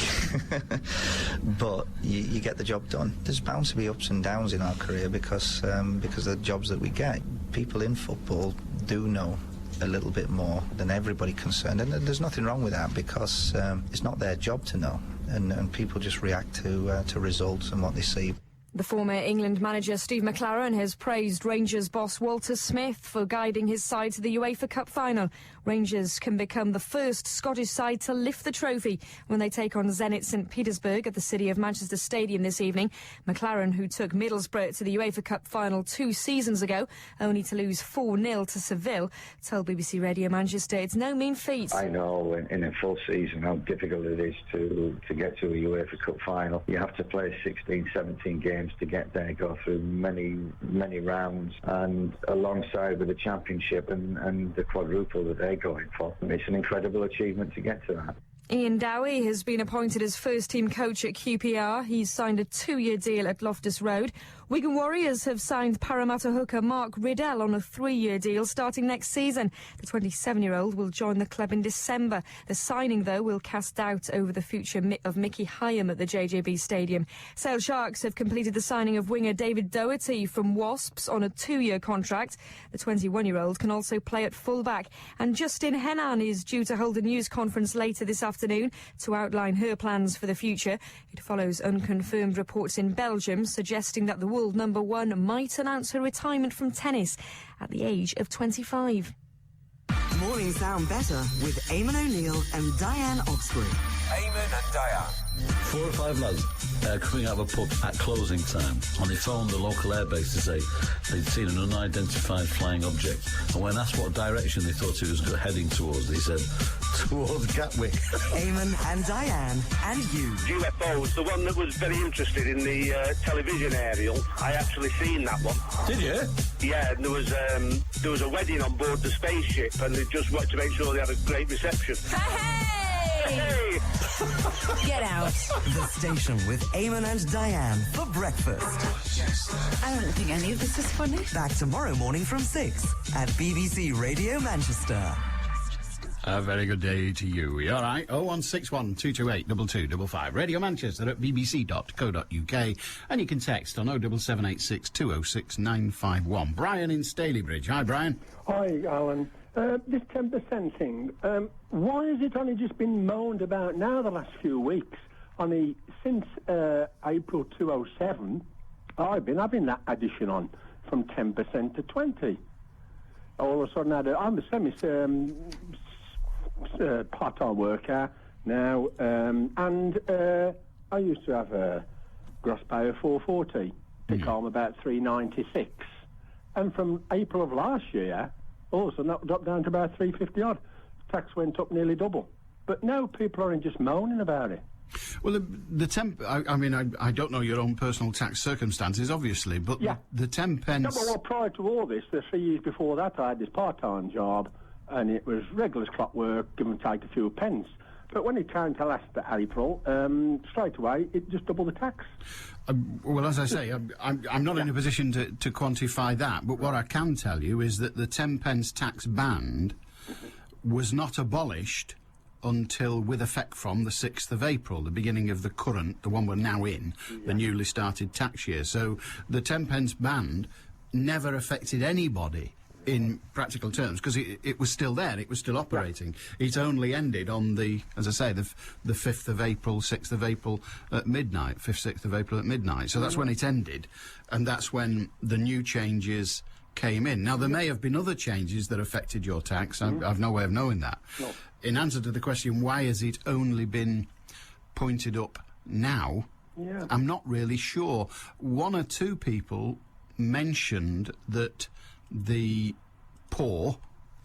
But you get the job done. There's bound to be ups and downs in our career because of the jobs that we get. people in football do know a little bit more than everybody concerned, and there's nothing wrong with that, because it's not their job to know, and people just react to results and what they see. The former England manager Steve McLaren has praised Rangers boss Walter Smith for guiding his side to the UEFA Cup final. Rangers can become the first Scottish side to lift the trophy when they take on Zenit St Petersburg at the City of Manchester Stadium this evening. McLaren, who took Middlesbrough to the UEFA Cup final 2 seasons ago, only to lose 4-0 to Seville, told BBC Radio Manchester it's no mean feat. I know in a full season how difficult it is to get to a UEFA Cup final. You have to play 16, 17 games to get there, go through many rounds, and alongside with the championship and the quadruple that they're going for, it's an incredible achievement to get to that. Ian Dowie has been appointed as first-team coach at QPR. He's signed a 2-year deal at Loftus Road. Wigan Warriors have signed Parramatta hooker Mark Riddell on a 3-year deal starting next season. The 27-year-old will join the club in December. The signing, though, will cast doubt over the future of Mickey Hyam at the JJB Stadium. Sale Sharks have completed the signing of winger David Doherty from Wasps on a 2-year contract. The 21-year-old can also play at fullback. And Justin Henan is due to hold a news conference later this afternoon to outline her plans for the future. It follows unconfirmed reports in Belgium suggesting that the world number 1 might announce her retirement from tennis at the age of 25. Mornings sound better with Eamon O'Neill and Diane Oxbury. Eamon and Diane. 4 or 5 lads coming out of a pub at closing time, and they phoned the local airbase to say they'd seen an unidentified flying object, and when asked what direction they thought it was heading towards, they said towards Gatwick. Eamon and Diane and you. UFOs, the one that was very interested in the television aerial. I actually seen that one. Did you? Yeah, and there was a wedding on board the spaceship, and they just wanted to make sure they had a great reception. Hey! Get out. The station with Eamon and Diane for breakfast. I don't think any of this is funny. Back tomorrow morning from 6 at BBC Radio Manchester. A very good day to you. You all right? 0161 228 2255. Radio Manchester at bbc.co.uk. And you can text on 07786 206 951. Brian in Stalybridge. Hi, Brian. Hi, Alan. This 10% thing, why has it only just been moaned about now the last few weeks? Only since April 2007, I've been having that addition on from 10% to 20. All of a sudden, I'm a part-time worker now, and I used to have a gross pay of 440 to come about 396, and from April of last year, all of a sudden that dropped down to about 350 odd. Tax went up nearly double, but now people aren't just moaning about it. Well, the temp. I mean, I don't know your own personal tax circumstances, obviously, but yeah. the 10 pence. No, well, prior to all this, the 3 years before that, I had this part-time job, and it was regular clockwork, give and take a few pence. But when it came to last April, straight away, it just doubled the tax. Well, as I say, I'm not in a position to quantify that, but what I can tell you is that the 10 pence tax band was not abolished until with effect from the 6th of April, the beginning of the one we're now in, the newly started tax year. So the 10 pence band never affected anybody in practical terms, because it was still there, it was still operating. It only ended on the 5th of April, 6th of April at midnight, 5th, 6th of April at midnight. So that's when it ended, and that's when the new changes came in. Now, there may have been other changes that affected your tax. I've no way of knowing that. No. In answer to the question, why has it only been pointed up now, I'm not really sure. 1 or 2 people mentioned that the poor,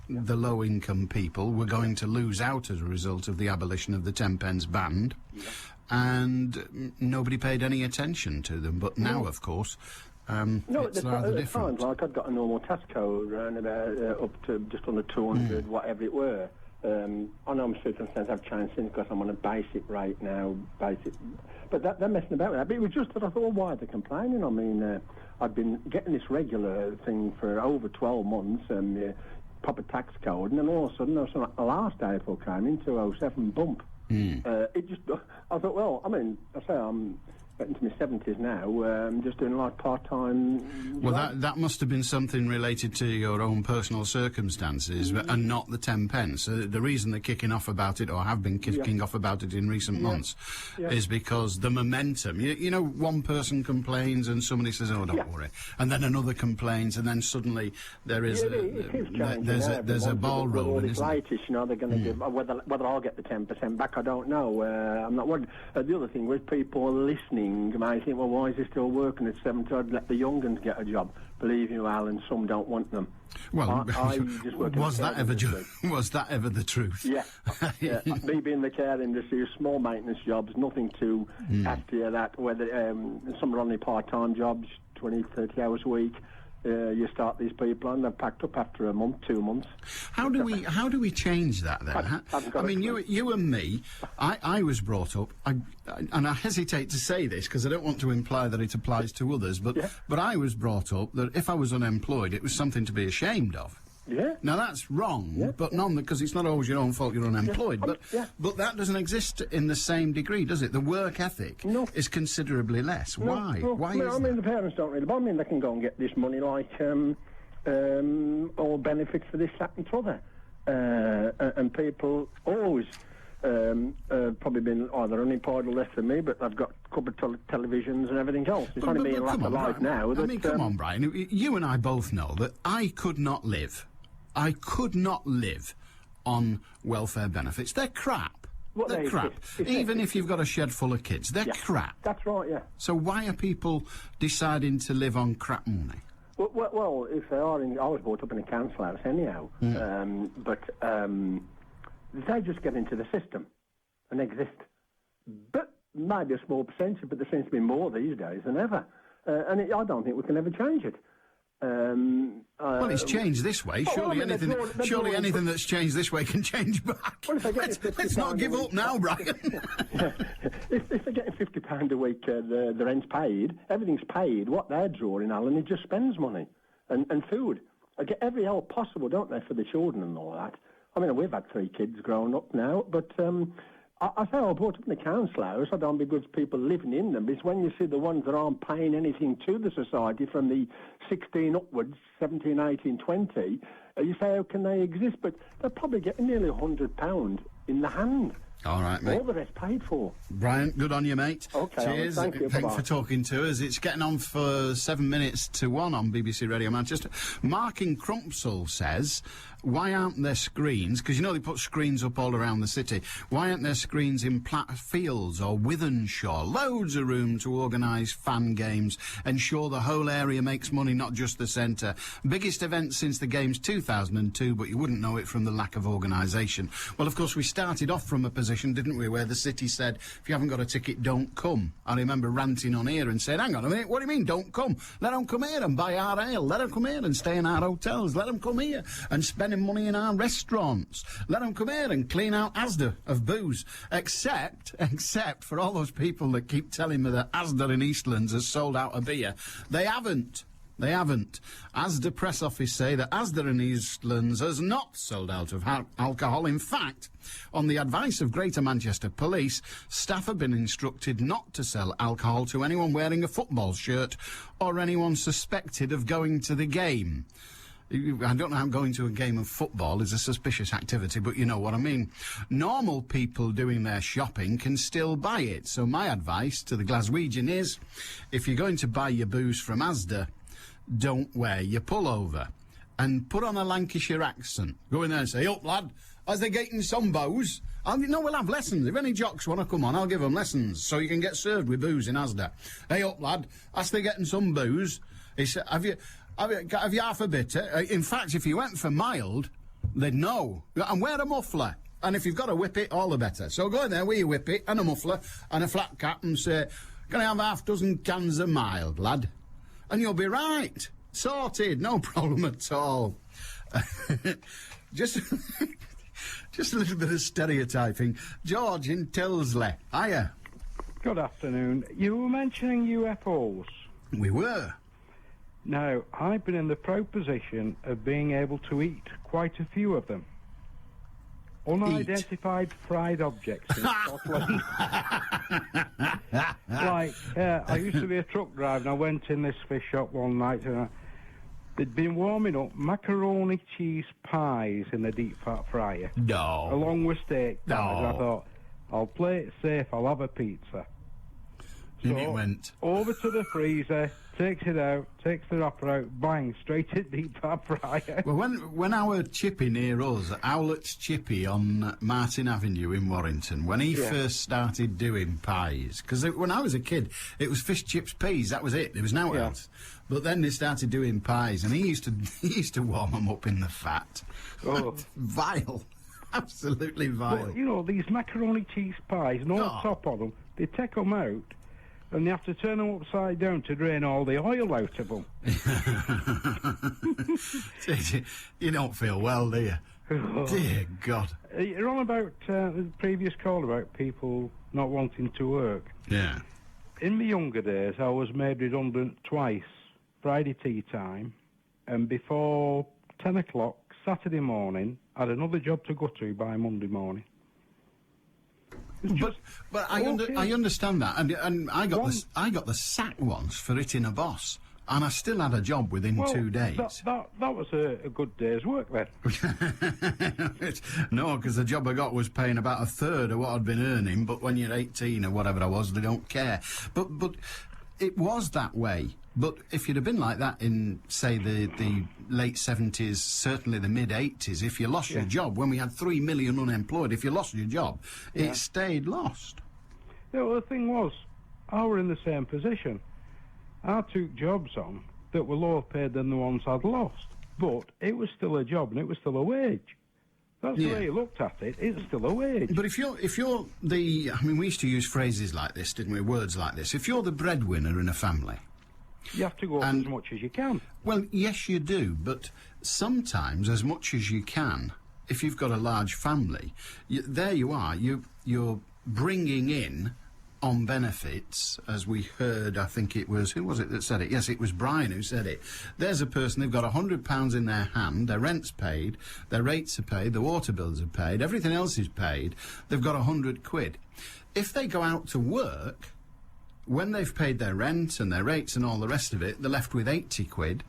the low-income people, were going to lose out as a result of the abolition of the 10 pence band, and nobody paid any attention to them. But now, of course, it's rather different. Like I'd got a normal tax code around about up to just under 200, whatever it were. I know my circumstances have changed since, because I'm on a basic rate now, but they're messing about with that. But it was just that I thought, well, why are they complaining? I mean, I've been getting this regular thing for over 12 months, proper tax code, and then all of a sudden, last April came in 2007 bump. It just, I thought, well, I mean, I say I'm getting to my 70s now, just doing like part-time. Well, that must have been something related to your own personal circumstances, and not the 10 pence. The reason they're kicking off about it, or have been kicking off about it in recent months, is because the momentum. You know, one person complains and somebody says, "Oh, don't worry," and then another complains, and then suddenly there is there's a ball rolling. Isn't it? You know, they're going to give whether I'll get the 10% back. I don't know. I'm not worried. The other thing with people listening, I think, well, why is he still working at 70? I'd let the young uns get a job. Believe you, Alan, some don't want them. Well, I just work was that ever the truth? Yeah. Me being the care industry, small maintenance jobs, nothing too after that. Whether some are only part-time jobs, 20, 30 hours a week. You start these people and they're packed up after a month, 2 months. How do we change that then? I mean, you and me, I was brought up, and I hesitate to say this because I don't want to imply that it applies to others, but I was brought up that if I was unemployed, it was something to be ashamed of. Yeah. Now that's wrong, but none, because it's not always your own fault you're unemployed. But that doesn't exist in the same degree, does it? The work ethic is considerably less. Why? Why is that? I mean, the parents don't really. But I mean, they can go and get this money like or benefits for this, that, and t'other. And people always probably been either unemployed or less than me, but they've got a couple of televisions and everything else. It's only being laughed alive now. I mean, come on, Brian. You and I both know that I could not live on welfare benefits. They're crap. They're crap. Even if you've got a shed full of kids, they're crap. That's right, yeah. So why are people deciding to live on crap money? Well, if they are I was brought up in a council house anyhow, but they just get into the system and exist. But maybe a small percentage, but there seems to be more these days than ever. And I don't think we can ever change it. Well, it's changed this way. Surely anything that's changed this way can change back. Well, let's not give up now, Brian. If they're getting £50 a week, the rent's paid, everything's paid. What they're drawing, Alan, it just spends money and food. I get every help possible, don't they, for the children and all that. I mean, we've had 3 kids growing up now, but I say I was brought up in the council house. I don't begrudge people living in them. It's when you see the ones that aren't paying anything to the society from the 16 upwards, 17, 18, 20, you say, how can they exist? But they're probably getting nearly £100 in the hand. All right, mate. All the rest paid for. Brian, good on you, mate. Okay, cheers. Thank you. Thanks for talking to us. It's getting on for 7 minutes to 1 on BBC Radio Manchester. Mark in Crumpsall says, why aren't there screens? Because, you know, they put screens up all around the city. Why aren't there screens in Platt Fields or Wythenshawe? Loads of room to organise fan games, ensure the whole area makes money, not just the centre. Biggest event since the games 2002, but you wouldn't know it from the lack of organisation. Well, of course, we started off from a position, didn't we, where the city said, if you haven't got a ticket, don't come. I remember ranting on here and saying, hang on a minute, what do you mean, don't come? Let them come here and buy our ale. Let them come here and stay in our hotels. Let them come here and spend money in our restaurants. Let them come here and clean out Asda of booze. Except for all those people that keep telling me that Asda in Eastlands has sold out of beer. They haven't. They haven't. Asda press office say that Asda in Eastlands has not sold out of alcohol. In fact, on the advice of Greater Manchester Police, staff have been instructed not to sell alcohol to anyone wearing a football shirt or anyone suspected of going to the game. I don't know how going to a game of football is a suspicious activity, but you know what I mean. Normal people doing their shopping can still buy it. So my advice to the Glaswegian is, if you're going to buy your booze from Asda, don't wear your pullover and put on a Lancashire accent. Go in there and say, up, lad, as they're getting some booze. No, we'll have lessons. If any jocks want to come on, I'll give them lessons so you can get served with booze in Asda. Hey, up, lad, as they're getting some booze, have you half a bit? In fact, if you went for mild, they'd know. And wear a muffler. And if you've got a whippet, all the better. So go in there with your whippet and a muffler and a flat cap and say, can I have half dozen cans of mild, lad? And you'll be right. Sorted. No problem at all. Just a little bit of stereotyping. George in Tilsley. Hiya. Good afternoon. You were mentioning UFOs. We were. Now, I've been in the proposition of being able to eat quite a few of them. Unidentified fried objects in Scotland. like, I used to be a truck driver, and I went in this fish shop one night, and they'd been warming up macaroni cheese pies in the deep fat fryer. No. Along with steak pies. No. And I thought, I'll play it safe, I'll have a pizza. In it went. Over to the freezer, takes it out, takes the wrapper out, bang, straight in deep fat fryer. Well, when our chippy near us, Owlett's Chippy on Martin Avenue in Warrington, when he first started doing pies, because when I was a kid, it was fish, chips, peas, that was it. There was no else. But then they started doing pies, and he used to warm them up in the fat. Oh. Vile. Absolutely vile. But, you know, these macaroni cheese pies, no top on them, they take them out, and they have to turn them upside down to drain all the oil out of them. You don't feel well, do you? Oh. Dear God. You're on about the previous call about people not wanting to work. Yeah. In my younger days, I was made redundant twice, Friday tea time, and before 10 o'clock Saturday morning, I had another job to go to by Monday morning. But I understand that, and I got the sack once for hitting a boss, and I still had a job within 2 days. That was a good day's work then. No, because the job I got was paying about a third of what I'd been earning. But when you're 18 or whatever I was, they don't care. But it was that way. But if you'd have been like that in, say, the late 70s, certainly the mid-80s, if you lost your job, when we had 3 million unemployed, if you lost your job, it stayed lost. Yeah, well, the thing was, I were in the same position. I took jobs on that were lower paid than the ones I'd lost, but it was still a job and it was still a wage. That's the way you looked at it. It's still a wage. But if you're the, I mean, we used to use phrases like this, didn't we? Words like this. If you're the breadwinner in a family, you have to go up as much as you can. Well, yes, you do, but sometimes as much as you can, if you've got a large family, there you are. You're bringing in on benefits, as we heard, I think it was, who was it that said it? Yes, it was Brian who said it. There's a person, they've got £100 in their hand, their rent's paid, their rates are paid, the water bills are paid, everything else is paid, they've got £100. If they go out to work, when they've paid their rent and their rates and all the rest of it, they're left with £80.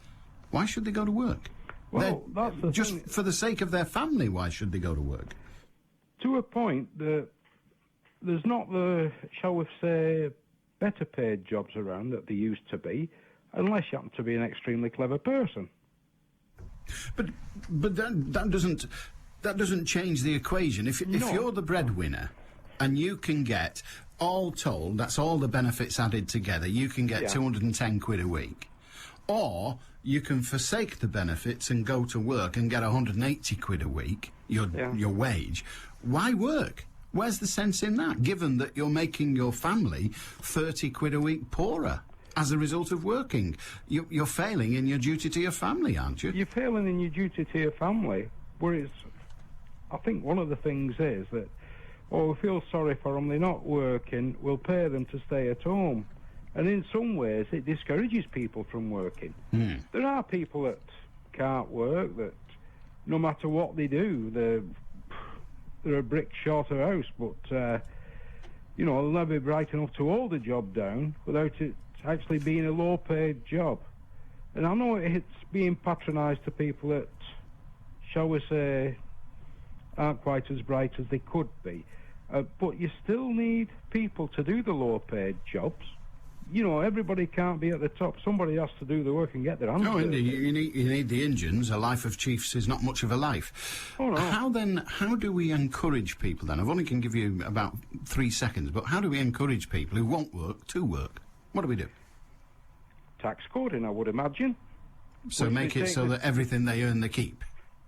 Why should they go to work? Well, that's the just thing. For the sake of their family, why should they go to work? To a point, there's not the, shall we say, better paid jobs around that there used to be, unless you happen to be an extremely clever person. But that doesn't change the equation. If you're the breadwinner and you can get, all told, that's all the benefits added together, you can get £210 a week. Or you can forsake the benefits and go to work and get £180 a week, your wage. Why work? Where's the sense in that, given that you're making your family £30 a week poorer as a result of working? You're failing in your duty to your family, aren't you? You're failing in your duty to your family, whereas I think one of the things is that, we feel sorry for them, they're not working, we'll pay them to stay at home. And in some ways, it discourages people from working. There are people that can't work, that no matter what they do, they're a brick short of a house, but, they'll never be bright enough to hold a job down without it actually being a low-paid job. And I know it's being patronised to people that, shall we say, aren't quite as bright as they could be. But you still need people to do the low-paid jobs. Everybody can't be at the top. Somebody has to do the work and get their hands dirty. No, indeed. You need the engines. A life of chiefs is not much of a life. Oh, no. How do we encourage people then? I've only can give you about 3 seconds, but how do we encourage people who won't work to work? What do we do? Tax coding, I would imagine. So make it so that everything they earn they keep?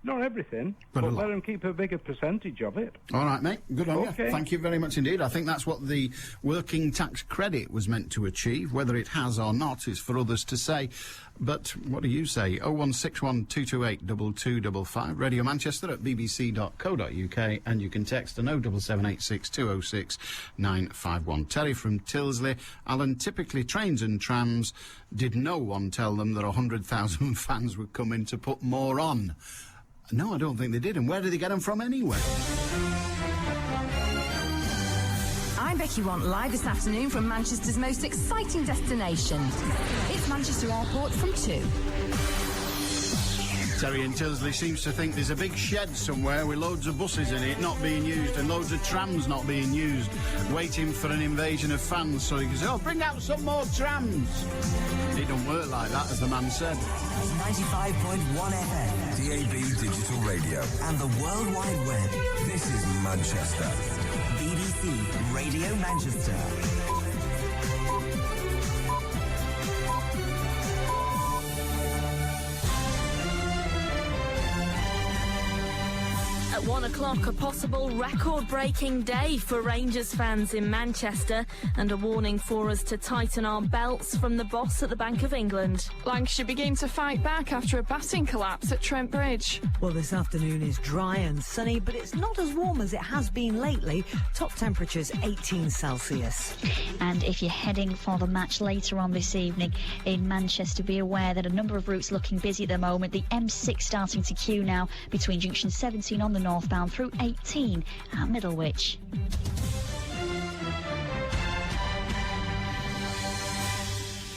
Not everything, but let them keep a bigger percentage of it. All right, mate. Good on you. Okay. Thank you very much indeed. I think that's what the working tax credit was meant to achieve. Whether it has or not is for others to say. But what do you say? 0161228 2255, Radio Manchester at bbc.co.uk, and you can text on 07786 206 951. Terry from Tilsley. Alan, typically trains and trams, did no one tell them that 100,000 fans would come in to put more on? No, I don't think they did. And where did they get them from anyway? I'm traffic you want live this afternoon from Manchester's most exciting destination. It's Manchester Airport from 2. Terry in Tilsley seems to think there's a big shed somewhere with loads of buses in it not being used and loads of trams not being used, waiting for an invasion of fans so he can say, oh, bring out some more trams. It don't work like that, as the man said. 95.1 FM, DAB Digital Radio, and the World Wide Web. This is Manchester. BBC Radio Manchester. At 1 o'clock, a possible record-breaking day for Rangers fans in Manchester and a warning for us to tighten our belts from the boss at the Bank of England. Lancashire begin to fight back after a batting collapse at Trent Bridge. Well, this afternoon is dry and sunny, but it's not as warm as it has been lately. Top temperatures 18 Celsius. And if you're heading for the match later on this evening in Manchester, be aware that a number of routes looking busy at the moment. The M6 starting to queue now between junction 17 on the northbound through 18 at Middlewich.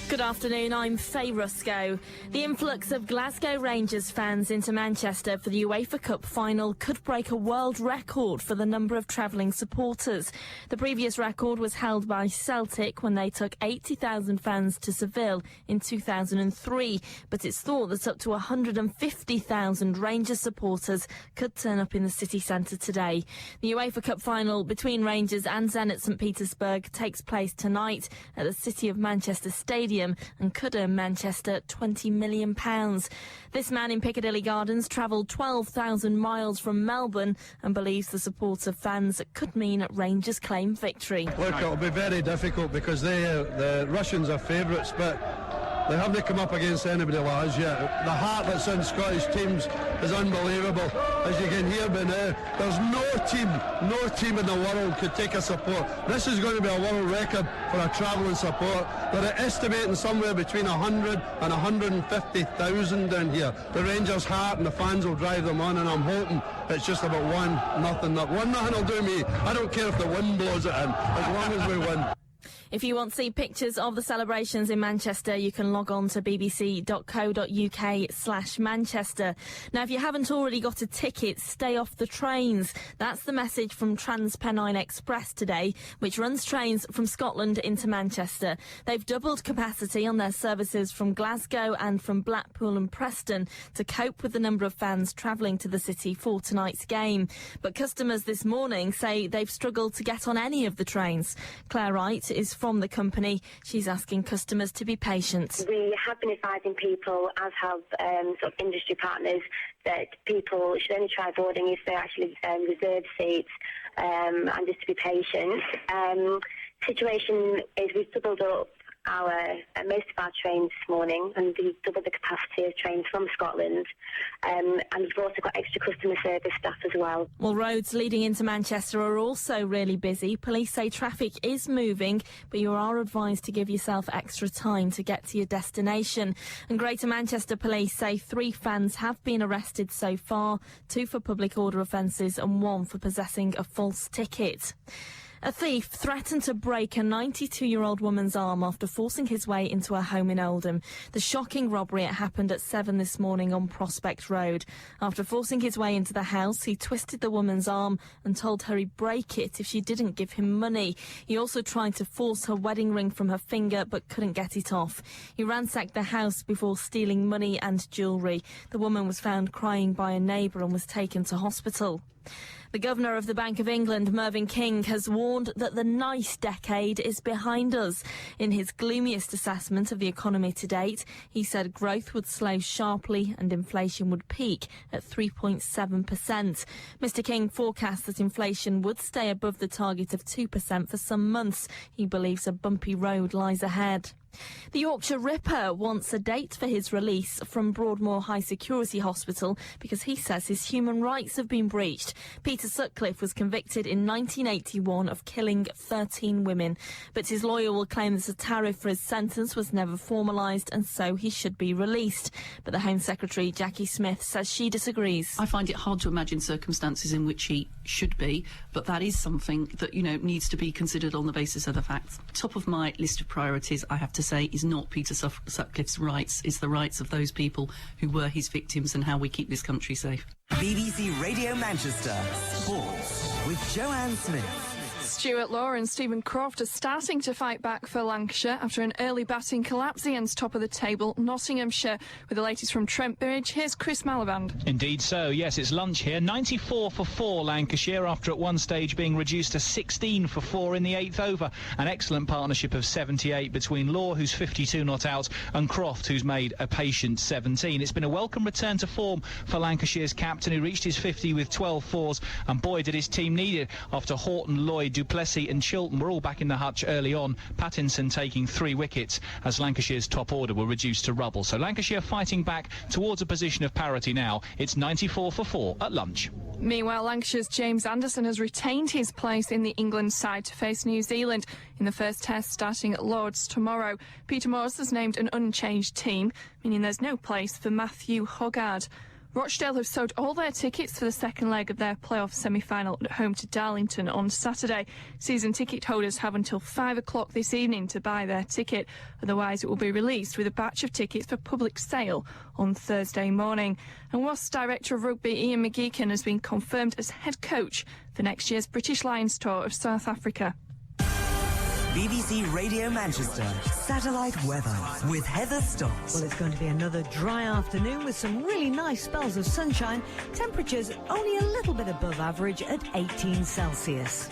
Good afternoon, I'm Faye Rusco. The influx of Glasgow Rangers fans into Manchester for the UEFA Cup final could break a world record for the number of travelling supporters. The previous record was held by Celtic when they took 80,000 fans to Seville in 2003, but it's thought that up to 150,000 Rangers supporters could turn up in the city centre today. The UEFA Cup final between Rangers and Zenit St Petersburg takes place tonight at the City of Manchester Stadium and could earn Manchester £20 million. This man in Piccadilly Gardens travelled 12,000 miles from Melbourne and believes the support of fans could mean Rangers claim victory. Look, it'll be very difficult because the Russians are favourites, but they haven't come up against anybody like us yet. The heart that's in Scottish teams is unbelievable, as you can hear by now. There's no team in the world could take a support. This is going to be a world record for a travelling support. They're estimating somewhere between 100 and 150,000 down here. The Rangers' heart and the fans will drive them on, and I'm hoping it's just about 1-0. 1-0 will do me. I don't care if the wind blows it in, as long as we win. If you want to see pictures of the celebrations in Manchester, you can log on to bbc.co.uk/Manchester. Now, if you haven't already got a ticket, stay off the trains. That's the message from TransPennine Express today, which runs trains from Scotland into Manchester. They've doubled capacity on their services from Glasgow and from Blackpool and Preston to cope with the number of fans travelling to the city for tonight's game. But customers this morning say they've struggled to get on any of the trains. Claire Wright is from the company. She's asking customers to be patient. We have been advising people, as have sort of industry partners, that people should only try boarding if they actually reserve seats, and just to be patient. Situation is we've doubled up most of our trains this morning, and we've doubled the capacity of trains from Scotland, and we've also got extra customer service staff as well. Well, roads leading into Manchester are also really busy. Police say traffic is moving, but you are advised to give yourself extra time to get to your destination. And Greater Manchester Police say 3 fans have been arrested so far, 2 for public order offences and 1 for possessing a false ticket. A thief threatened to break a 92-year-old woman's arm after forcing his way into her home in Oldham. The shocking robbery happened at 7 this morning on Prospect Road. After forcing his way into the house, he twisted the woman's arm and told her he'd break it if she didn't give him money. He also tried to force her wedding ring from her finger but couldn't get it off. He ransacked the house before stealing money and jewellery. The woman was found crying by a neighbour and was taken to hospital. The Governor of the Bank of England, Mervyn King, has warned that the nice decade is behind us. In his gloomiest assessment of the economy to date, he said growth would slow sharply and inflation would peak at 3.7%. Mr King forecast that inflation would stay above the target of 2% for some months. He believes a bumpy road lies ahead. The Yorkshire Ripper wants a date for his release from Broadmoor High Security Hospital because he says his human rights have been breached. Peter Sutcliffe was convicted in 1981 of killing 13 women, but his lawyer will claim that a tariff for his sentence was never formalised and so he should be released. But the Home Secretary, Jackie Smith, says she disagrees. I find it hard to imagine circumstances in which he should be, but that is something that, needs to be considered on the basis of the facts. Top of my list of priorities, I have to say, is not Peter Sutcliffe's rights, it's the rights of those people who were his victims and how we keep this country safe. BBC Radio Manchester, Sports with Joanne Smith. Stuart Law and Stephen Croft are starting to fight back for Lancashire after an early batting collapse against top of the table Nottinghamshire. With the latest from Trent Bridge, here's Chris Malaband. Indeed so, yes, it's lunch here. 94 for 4 Lancashire after at one stage being reduced to 16 for 4 in the 8th over. An excellent partnership of 78 between Law, who's 52 not out, and Croft, who's made a patient 17. It's been a welcome return to form for Lancashire's captain, who reached his 50 with 12 fours, and boy did his team need it after Horton, Lloyd, Duplessis and Chilton were all back in the hutch early on, Pattinson taking 3 wickets as Lancashire's top order were reduced to rubble. So Lancashire fighting back towards a position of parity now. It's 94 for 4 at lunch. Meanwhile, Lancashire's James Anderson has retained his place in the England side to face New Zealand in the first test starting at Lord's tomorrow. Peter Morse has named an unchanged team, meaning there's no place for Matthew Hoggard. Rochdale have sold all their tickets for the second leg of their playoff semi-final at home to Darlington on Saturday. Season ticket holders have until 5 o'clock this evening to buy their ticket. Otherwise, it will be released with a batch of tickets for public sale on Thursday morning. And Wasps Director of Rugby Ian McGeechan has been confirmed as head coach for next year's British Lions tour of South Africa. BBC Radio Manchester, satellite weather with Heather Stotts. Well, it's going to be another dry afternoon with some really nice spells of sunshine. Temperatures only a little bit above average at 18 Celsius.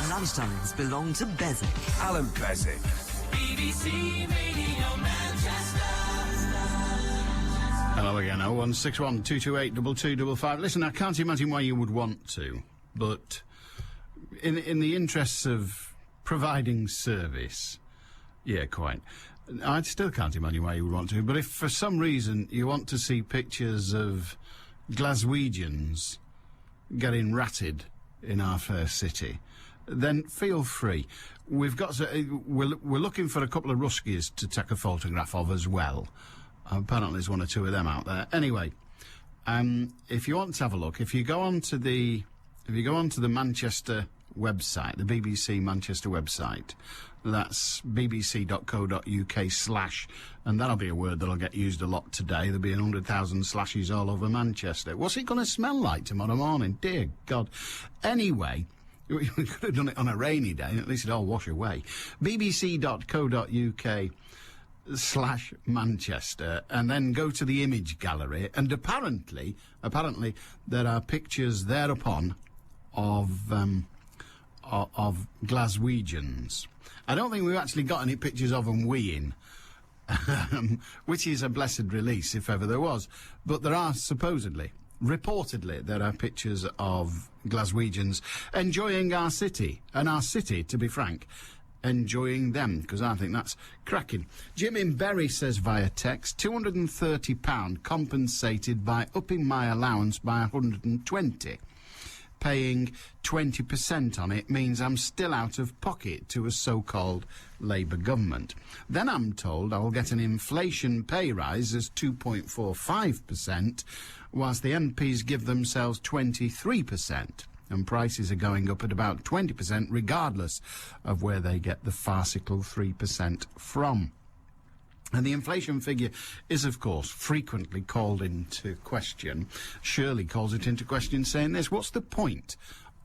Lunchtimes belong to Beswick. Allan Beswick. BBC Radio Manchester. Hello again, 0161 228 2255. Listen, I can't imagine why you would want to, but in the interests of providing service, yeah, quite. I still can't imagine why you would want to, but if for some reason you want to see pictures of Glaswegians getting ratted in our fair city, then feel free. We've got we're looking for a couple of Ruskies to take a photograph of as well. Apparently there's 1 or 2 of them out there. Anyway, if you want to have a look, if you go onto the Manchester website, the BBC Manchester website, that's bbc.co.uk/, and that'll be a word that'll get used a lot today. There'll be 100,000 slashes all over Manchester. What's it going to smell like tomorrow morning? Dear God. Anyway, we could have done it on a rainy day, and at least it'd all wash away. bbc.co.uk/Manchester, and then go to the image gallery, and apparently there are pictures thereupon of Glaswegians. I don't think we've actually got any pictures of them weeing, which is a blessed release if ever there was. But there are reportedly, there are pictures of Glaswegians enjoying our city, and our city, to be frank, enjoying them, because I think that's cracking. Jim in Bury says via text, £230 compensated by upping my allowance by 120. Paying 20% on it means I'm still out of pocket to a so-called Labour government. Then I'm told I'll get an inflation pay rise as 2.45%, whilst the MPs give themselves 23%, and prices are going up at about 20% regardless of where they get the farcical 3% from. And the inflation figure is, of course, frequently called into question. Shirley calls it into question, saying this: what's the point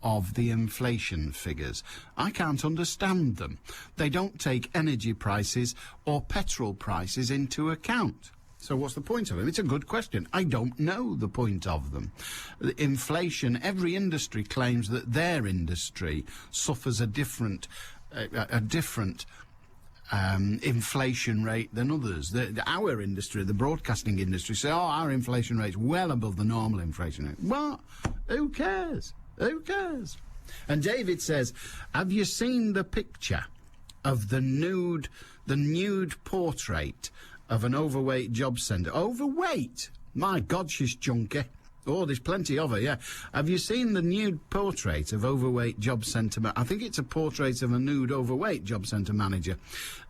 of the inflation figures? I can't understand them. They don't take energy prices or petrol prices into account. So what's the point of them? It's a good question. I don't know the point of them. Inflation, every industry claims that their industry suffers a different inflation rate than others. Our industry, the broadcasting industry, say, our inflation rate's well above the normal inflation rate. Well, who cares? Who cares? And David says, have you seen the picture of the nude portrait of an overweight job centre. Overweight? My God, she's chunky. Oh, there's plenty of her, yeah. Have you seen the nude portrait of overweight job centre... I think it's a portrait of a nude overweight job centre manager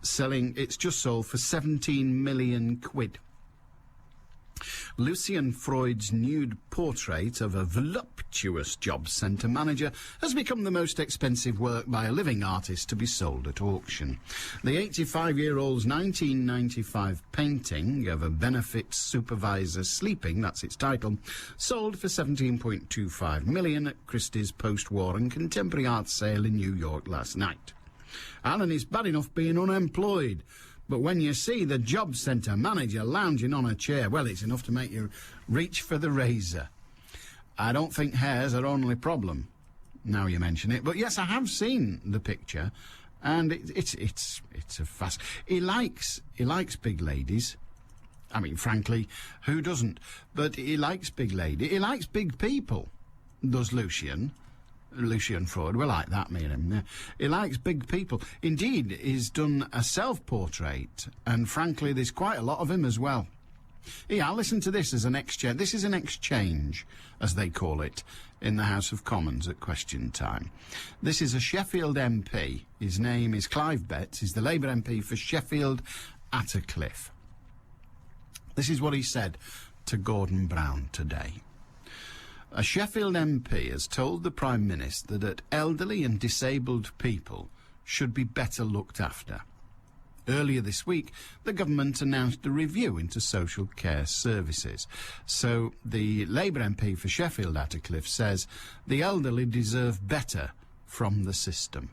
selling... It's just sold for 17 million quid. Lucian Freud's nude portrait of a voluptuous job centre manager has become the most expensive work by a living artist to be sold at auction. The 85-year-old's 1995 painting of a benefit supervisor sleeping, that's its title, sold for $17.25 million at Christie's post-war and contemporary art sale in New York last night. Alan is bad enough being unemployed, but when you see the job centre manager lounging on a chair, well, it's enough to make you reach for the razor. I don't think hair's our only problem, now you mention it. But yes, I have seen the picture, and it's a fast... He likes big ladies. I mean, frankly, who doesn't? But he likes big ladies. He likes big people, does Lucian Freud. We're like that, me and him. He likes big people. Indeed, he's done a self-portrait, and frankly, there's quite a lot of him as well. Yeah, listen to this as an exchange. This is an exchange, as they call it, in the House of Commons at question time. This is a Sheffield MP. His name is Clive Betts. He's the Labour MP for Sheffield Attercliffe. This is what he said to Gordon Brown today. A Sheffield MP has told the Prime Minister that elderly and disabled people should be better looked after. Earlier this week, the government announced a review into social care services. So the Labour MP for Sheffield Attercliffe says the elderly deserve better from the system.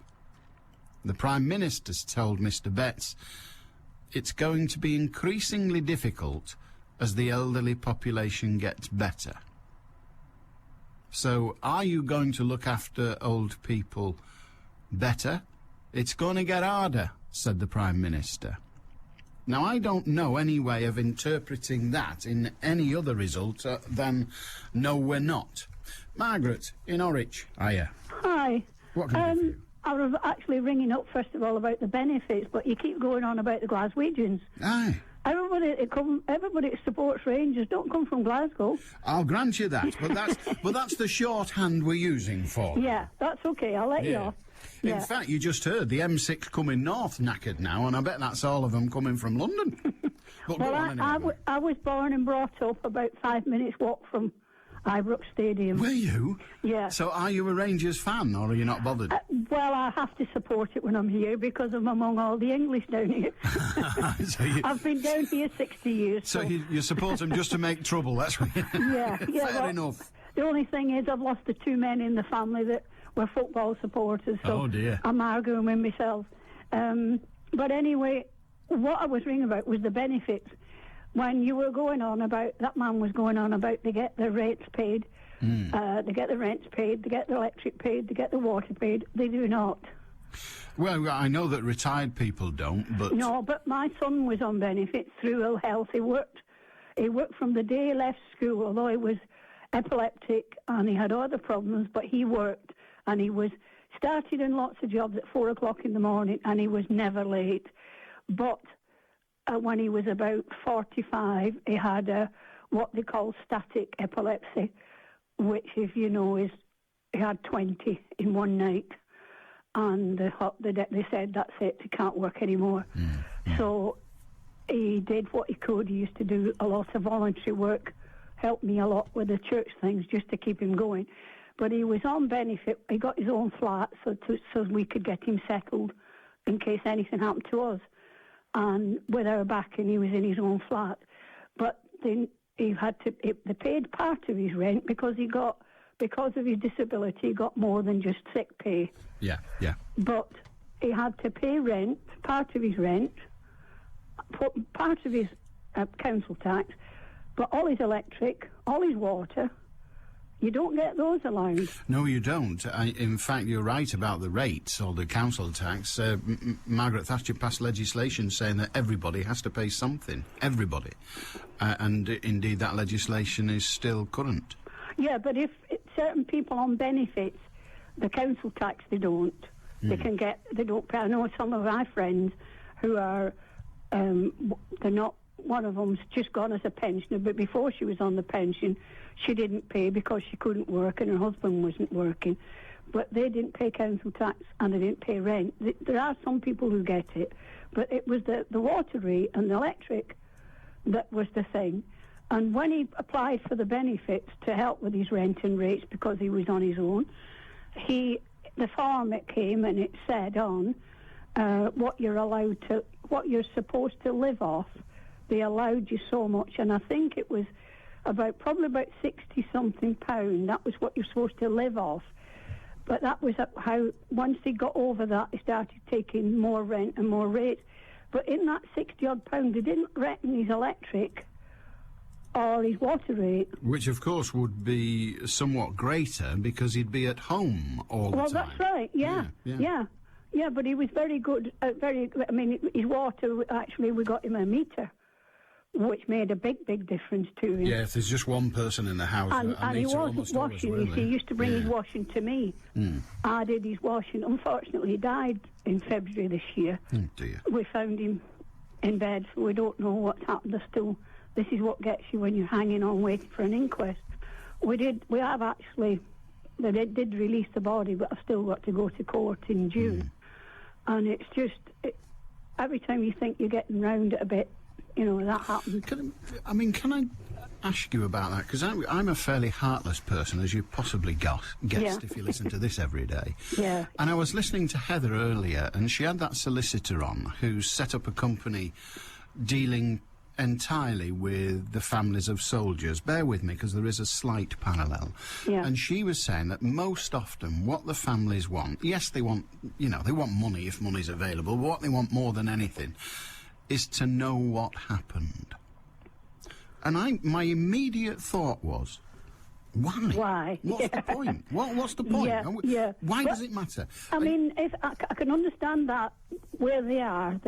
The Prime Minister's told Mr Betts it's going to be increasingly difficult as the elderly population gets better. So, are you going to look after old people better? It's going to get harder, said the Prime Minister. Now, I don't know any way of interpreting that in any other result than no, we're not. Margaret, in Norwich, hiya. Hi. What can I do for you? I was actually ringing up, first of all, about the benefits, but you keep going on about the Glaswegians. Aye. Everybody that supports Rangers don't come from Glasgow. I'll grant you that, but that's the shorthand we're using for them. Yeah, that's okay. I'll let you off. In fact, you just heard the M6 coming north knackered now, and I bet that's all of them coming from London. But well, I was born and brought up about 5 minutes walk from Ibrox Stadium. Were you? Yeah. So are you a Rangers fan, or are you not bothered? Well, I have to support it when I'm here because I'm among all the English down here. I've been down here 60 years. So you support them just to make trouble, that's right. Yeah. Fair enough. The only thing is I've lost the two men in the family that were football supporters, so oh dear. I'm arguing with myself. But anyway, what I was ringing about was the benefits. When you were going on about, that man was going on about they get their rates paid, they get the rents paid, they get the electric paid, they get the water paid. They do not. Well, I know that retired people don't, but... No, but my son was on benefits through ill health. He worked from the day he left school, although he was epileptic and he had other problems, but he worked and he was started in lots of jobs at 4 o'clock in the morning and he was never late. But when he was about 45, he had what they call static epilepsy, which, if you know, is he had 20 in one night. And they said, that's it, he can't work anymore. So he did what he could. He used to do a lot of voluntary work, helped me a lot with the church things just to keep him going. But he was on benefit. He got his own flat so we could get him settled in case anything happened to us. And with our backing, he was in his own flat. But then they paid part of his rent because of his disability, he got more than just sick pay. Yeah. But he had to pay rent, part of his rent, part of his council tax, but all his electric, all his water. You don't get those allowed. No, you don't. In fact, you're right about the rates or the council tax. Margaret Thatcher passed legislation saying that everybody has to pay something. Everybody. And indeed, that legislation is still current. Yeah, but if certain people on benefits, the council tax they don't, They can get, they don't pay. I know some of my friends who are, they're not, one of them's just gone as a pensioner, but before she was on the pension, she didn't pay because she couldn't work and her husband wasn't working. But they didn't pay council tax and they didn't pay rent. There are some people who get it, but it was the water rate and the electric that was the thing. And when he applied for the benefits to help with his rent and rates because he was on his own, the form it came and it said on what you're supposed to live off. They allowed you so much, and I think it was probably about 60-something pound. That was what you're supposed to live off. But that was how, once he got over that, he started taking more rent and more rates. But in that 60-odd pound, they didn't reckon his electric or his water rate. Which, of course, would be somewhat greater because he'd be at home all the time. Well, that's right, yeah, but he was very good, I mean, his water, actually, we got him a meter, which made a big, big difference to him. Yeah, if there's just one person in the house, and he wasn't washing. He used to bring his washing to me. I did his washing. Unfortunately, he died in February this year. Oh, dear. We found him in bed, so we don't know what's happened. This is what gets you when you're hanging on waiting for an inquest. We have actually, they did release the body, but I've still got to go to court in June. And it's just, every time you think you're getting round it a bit, you know, that happens. Can I ask you about that? Because I'm a fairly heartless person, as you possibly guessed if you listen to this every day. Yeah. And I was listening to Heather earlier, and she had that solicitor on who set up a company dealing entirely with the families of soldiers. Bear with me, because there is a slight parallel. Yeah. And she was saying that most often what the families want, yes, they want money if money's available, but what they want more than anything is to know what happened. And my immediate thought was, why? What's the point? What's the point? Yeah. Why does it matter? I mean, if I can understand that where they are,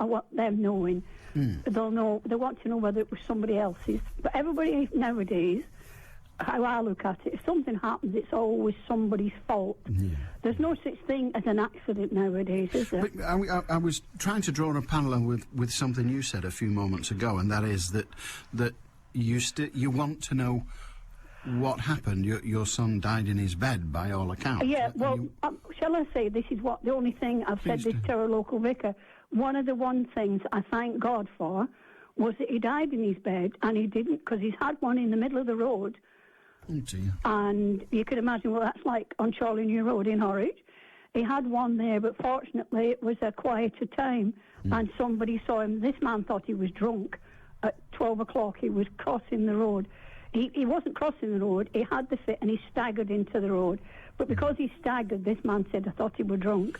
I want them knowing. They'll know. They want to know whether it was somebody else's. But everybody nowadays, how I look at it, if something happens, it's always somebody's fault. Yeah. There's no such thing as an accident nowadays, is there? But I was trying to draw a parallel with something you said a few moments ago, and that is that you want to know what happened. Your son died in his bed, by all accounts. Yeah, well, shall I say, this is the only thing I've said this to our local vicar. One of the things I thank God for was that he died in his bed, and he didn't, because he's had one in the middle of the road. Oh, dear. And you can imagine what that's like on Chorley New Road in Horwich. He had one there, but fortunately it was a quieter time, and somebody saw him. This man thought he was drunk. At 12 o'clock he was crossing the road. He wasn't crossing the road, he had the fit and he staggered into the road. But because he staggered, this man said, I thought he was drunk.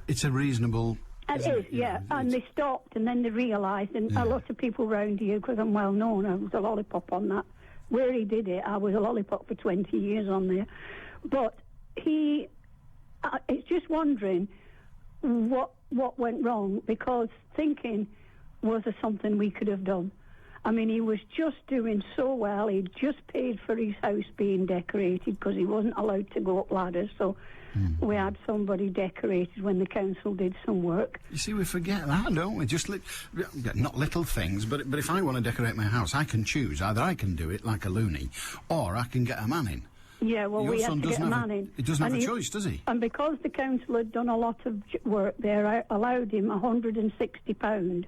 It's a reasonable... It is, yeah. And they stopped and then they realised, and a lot of people round here, because I'm well known, I was a lollipop on that. Where he did it, I was a lollipop for 20 years on there. But it's just wondering what went wrong, because thinking, was there something we could have done? I mean, he was just doing so well. He'd just paid for his house being decorated because he wasn't allowed to go up ladders, so we had somebody decorated when the council did some work. You see, we forget that, don't we? Just not little things, but if I want to decorate my house, I can choose. Either I can do it like a loony, or I can get a man in. Yeah, well, we had to get a man in. He doesn't have a choice, does he? And because the council had done a lot of work there, I allowed him £160.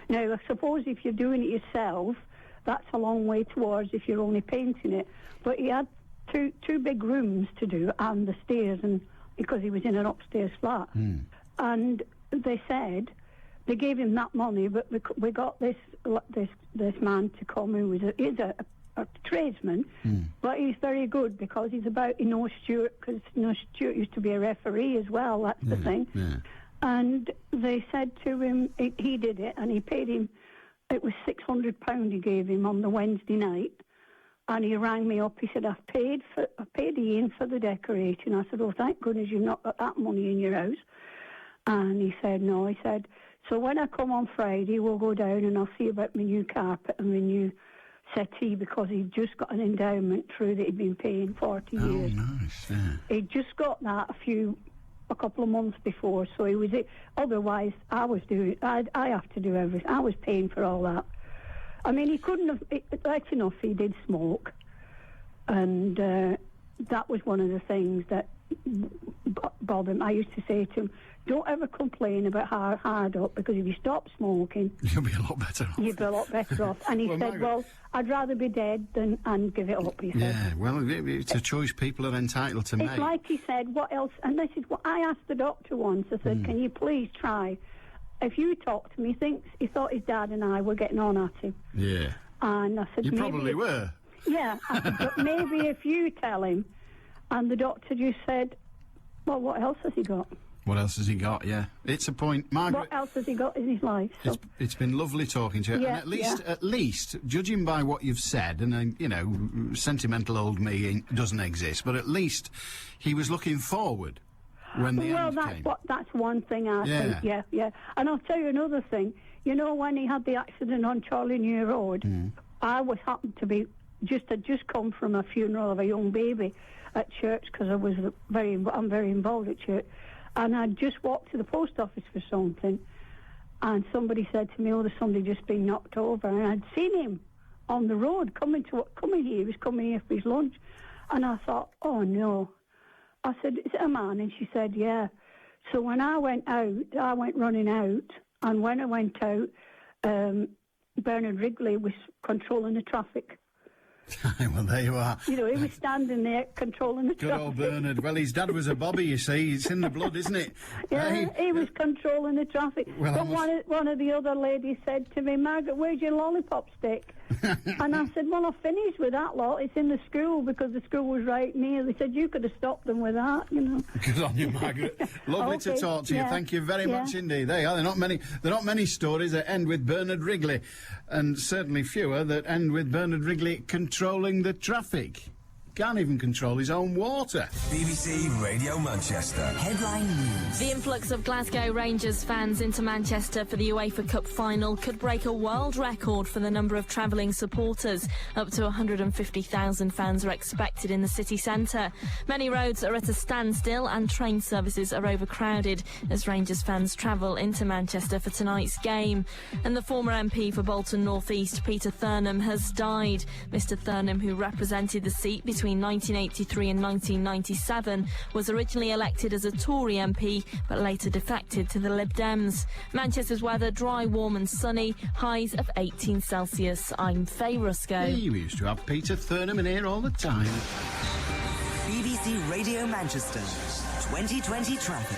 Now, I suppose if you're doing it yourself, that's a long way towards if you're only painting it. But he had two big rooms to do, and the stairs, and because he was in an upstairs flat. And they said they gave him that money, but we got this man to come who is a tradesman, but he's very good because he knows Stuart, because Stuart used to be a referee as well. That's the thing. Yeah. And they said to him, he did it, and he paid him. It was £600 he gave him on the Wednesday night. And he rang me up. He said, I've paid Ian for the decorating. I said, oh, thank goodness you've not got that money in your house. And he said, no. He said, so when I come on Friday, we'll go down and I'll see about my new carpet and my new settee, because he'd just got an endowment through that he'd been paying 40 years. Oh, nice, yeah. He'd just got that a couple of months before, so he was it. Otherwise, I have to do everything. I was paying for all that. I mean, he couldn't have. Like enough, he did smoke, and that was one of the things that bothered him. I used to say to him, "Don't ever complain about how hard up, because if you stop smoking, you'll be a lot better off." You'll be a lot better off. And he said, Margaret, "Well, I'd rather be dead and give it up." He said. Yeah, well, it's a choice people are entitled to make. It's like he said, "What else?" And this is what I asked the doctor once. I said, "Can you please try? If you talk to me, he thought his dad and I were getting on at him." Yeah. And I said, "You probably were." Yeah, I said, "But maybe if you tell him." And the doctor just said, "Well, what else has he got?" What else has he got? Yeah, it's a point, Margaret. What else has he got in his life? So. It's been lovely talking to you. Yeah, and at least, judging by what you've said, and sentimental old me doesn't exist, but at least he was looking forward when the end came. That's one thing I think. Yeah. And I'll tell you another thing. You know, when he had the accident on Charlie New Road, I happened to be had just come from a funeral of a young baby at church, because I'm very involved at church. And I'd just walked to the post office for something, and somebody said to me, "Oh, there's somebody just been knocked over." And I'd seen him on the road coming here. He was coming here for his lunch. And I thought, "Oh, no." I said, "Is it a man?" And she said, "Yeah." So when I went running out. And when I went out, Bernard Wrigley was controlling the traffic. Well, there you are. You know, he was standing there controlling the traffic. Good old Bernard. Well, his dad was a bobby, you see. It's in the blood, isn't it? Yeah, he was controlling the traffic. Well, but one of the other ladies said to me, "Margaret, where's your lollipop stick?" And I said, "Well, I finished with that lot. It's in the school, because the school was right near." They said, "You could have stopped them with that, you know." Good on you, Margaret. Lovely to talk to you. Thank you very much indeed. There you are. There are not many stories that end with Bernard Wrigley, and certainly fewer that end with Bernard Wrigley controlling the traffic. Can't even control his own water. BBC Radio Manchester. Headline News. The influx of Glasgow Rangers fans into Manchester for the UEFA Cup final could break a world record for the number of travelling supporters. Up to 150,000 fans are expected in the city centre. Many roads are at a standstill and train services are overcrowded as Rangers fans travel into Manchester for tonight's game. And the former MP for Bolton North East, Peter Thurnham, has died. Mr Thurnham, who represented the seat between 1983 and 1997, was originally elected as a Tory MP but later defected to the Lib Dems. Manchester's weather dry, warm and sunny, highs of 18 Celsius. I'm Faye Rusco. Hey, we used to have Peter Thurnham in here all the time. BBC Radio Manchester. 2020 traffic.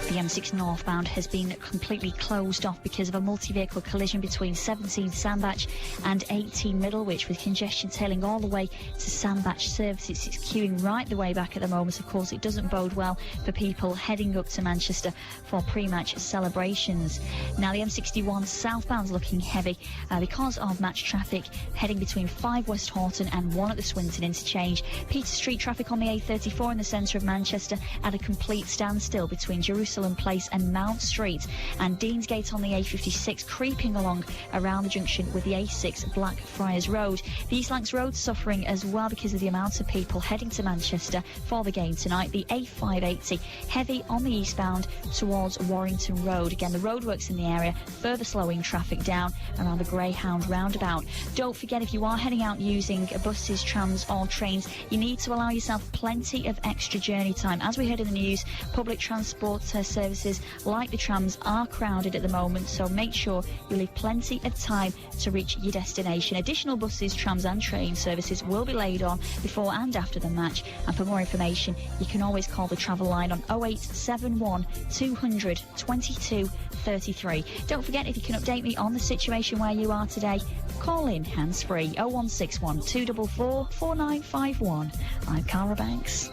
The M6 northbound has been completely closed off because of a multi-vehicle collision between 17 Sandbach and 18 Middlewich, with congestion tailing all the way to Sandbach services. It's queuing right the way back at the moment. Of course, it doesn't bode well for people heading up to Manchester for pre-match celebrations. Now, the M61 southbound's looking heavy because of match traffic heading between 5 West Horton and 1 at the Swinton interchange. Peter Street traffic on the A34 in the centre of Manchester at a complete standstill between Jerusalem Place and Mount Street, and Deansgate on the A56 creeping along around the junction with the A6 Blackfriars Road. The East Lancs Road suffering as well because of the amount of people heading to Manchester for the game tonight. The A580 heavy on the eastbound towards Warrington Road. Again, the roadworks in the area further slowing traffic down around the Greyhound roundabout. Don't forget, if you are heading out using buses, trams or trains, you need to allow yourself plenty of extra journey time. As we heard in the news, public transport services like the trams are crowded at the moment, so make sure you leave plenty of time to reach your destination. Additional buses, trams and train services will be laid on before and after the match, and for more information you can always call the travel line on 0871 200 22 33. Don't forget, if you can update me on the situation where you are today, call in hands-free 0161 244 4951. I'm Cara Banks.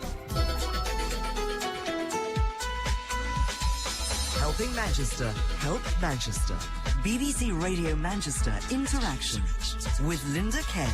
Helping Manchester, help Manchester. BBC Radio Manchester Interaction with Linda Kay.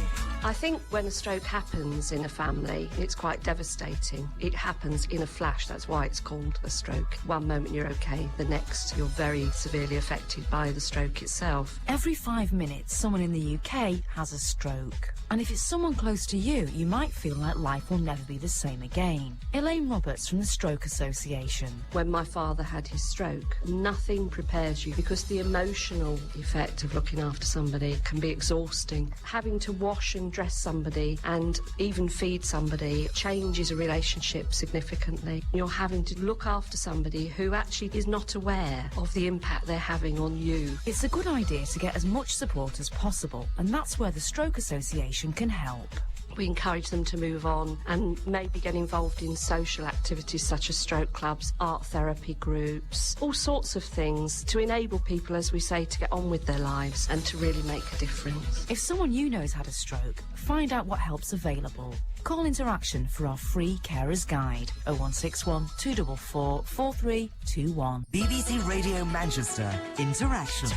I think when a stroke happens in a family, it's quite devastating. It happens in a flash, that's why it's called a stroke. One moment you're okay, the next you're very severely affected by the stroke itself. Every 5 minutes, someone in the UK has a stroke. And if it's someone close to you, you might feel like life will never be the same again. Elaine Roberts from the Stroke Association. When my father had his stroke, nothing prepares you because the emotional effect of looking after somebody can be exhausting. Having to wash and dress somebody and even feed somebody changes a relationship significantly. You're having to look after somebody who actually is not aware of the impact they're having on you. It's a good idea to get as much support as possible, and that's where the Stroke Association can help. We encourage them to move on and maybe get involved in social activities such as stroke clubs, art therapy groups, all sorts of things to enable people, as we say, to get on with their lives and to really make a difference. If someone you know has had a stroke, find out what help's available. Call Interaction for our free carer's guide. 0161 244 4321. BBC Radio Manchester Interaction.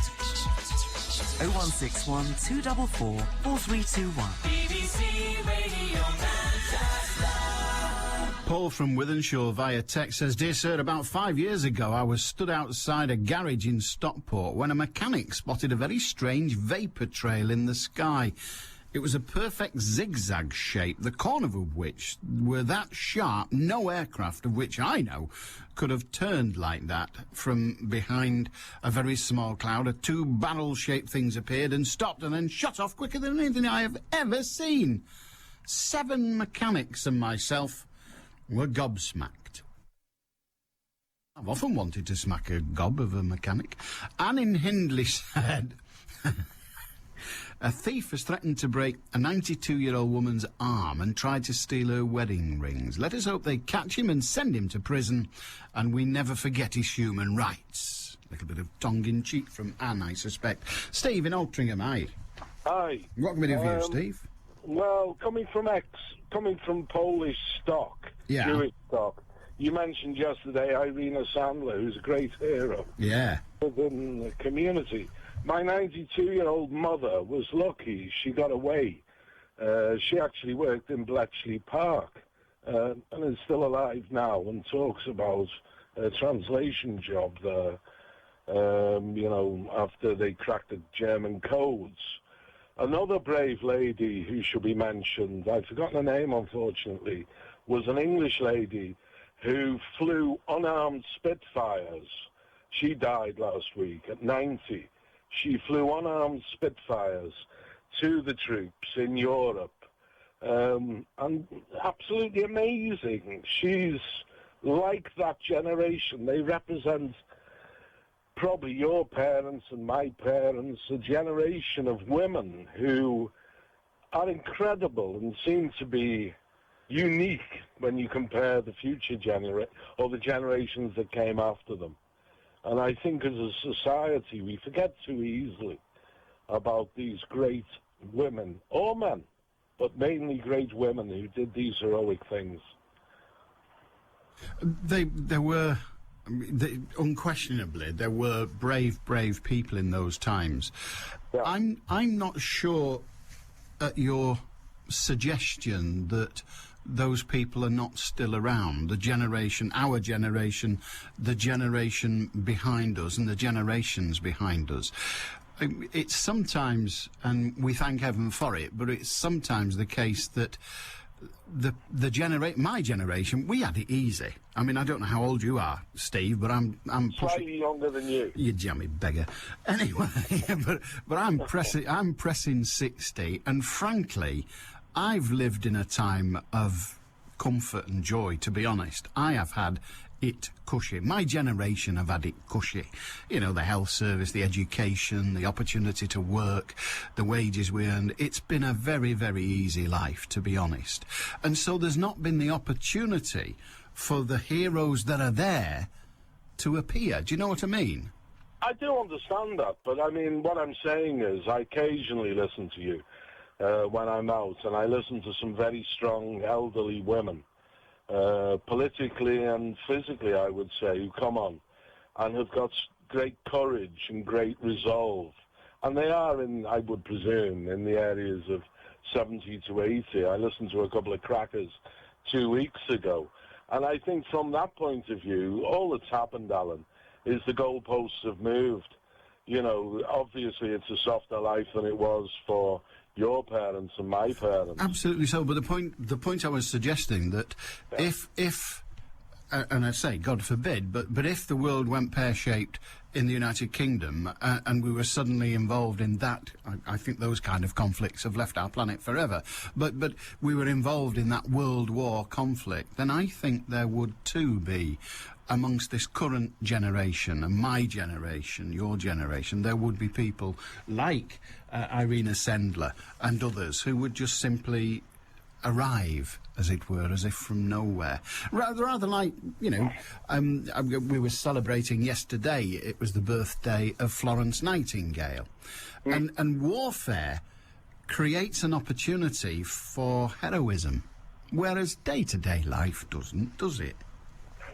0161 244 4321. BBC Radio Manchester. Paul from Withenshaw via text says, "Dear sir, about 5 years ago I was stood outside a garage in Stockport when a mechanic spotted a very strange vapour trail in the sky. It was a perfect zigzag shape, the corners of which were that sharp, no aircraft of which I know could have turned like that. From behind a very small cloud, two barrel-shaped things appeared and stopped and then shot off quicker than anything I have ever seen. 7 mechanics and myself were gobsmacked." I've often wanted to smack a gob of a mechanic. Anne in Hindley said, "A thief has threatened to break a 92-year-old woman's arm and tried to steal her wedding rings. Let us hope they catch him and send him to prison, and we never forget his human rights." A little bit of tongue-in-cheek from Anne, I suspect. Steve in Altrincham, hi. Hi. What can we do for you, Steve? Well, coming from Polish stock, Yeah. Jewish stock, you mentioned yesterday Irina Sandler, who's a great hero. Yeah. Within the community. My 92-year-old mother was lucky. She got away. She actually worked in Bletchley Park and is still alive now and talks about a translation job there, after they cracked the German codes. Another brave lady who should be mentioned, I've forgotten her name, unfortunately, was an English lady who flew unarmed Spitfires. She died last week at 90. She flew unarmed Spitfires to the troops in Europe. And absolutely amazing. She's like that generation. They represent probably your parents and my parents, a generation of women who are incredible and seem to be unique when you compare the future or the generations that came after them. And I think as a society, we forget too easily about these great women, or men, but mainly great women who did these heroic things. Unquestionably, there were brave people in those times. Yeah. I'm not sure at your suggestion that those people are not still around. The generation, our generation, the generation behind us and the generations behind us. It's sometimes, and we thank heaven for it, but it's sometimes the case that my generation, we had it easy. I mean, I don't know how old you are, Steve, but I'm slightly younger than you. You jammy beggar. Anyway, but I'm pressing 60, and frankly, I've lived in a time of comfort and joy, to be honest. I have had it cushy. My generation have had it cushy. You know, the health service, the education, the opportunity to work, the wages we earned. It's been a very, very easy life, to be honest. And so there's not been the opportunity for the heroes that are there to appear. Do you know what I mean? I do understand that, but I mean, what I'm saying is I occasionally listen to you when I'm out, and I listen to some very strong elderly women, politically and physically, I would say, who come on and have got great courage and great resolve. And they are, I would presume, in the areas of 70 to 80. I listened to a couple of crackers 2 weeks ago. And I think from that point of view, all that's happened, Alan, is the goalposts have moved. You know, obviously it's a softer life than it was for your parents and my parents. Absolutely so, but the point I was suggesting that if and I say, God forbid, but if the world went pear-shaped in the United Kingdom and we were suddenly involved in that, I think those kind of conflicts have left our planet forever, but we were involved in that world war conflict, then I think there would too be, amongst this current generation and my generation, your generation, there would be people like Irina Sendler and others who would just simply arrive, as it were, as if from nowhere. Rather like, you know, we were celebrating yesterday, it was the birthday of Florence Nightingale. And warfare creates an opportunity for heroism, whereas day-to-day life doesn't, does it?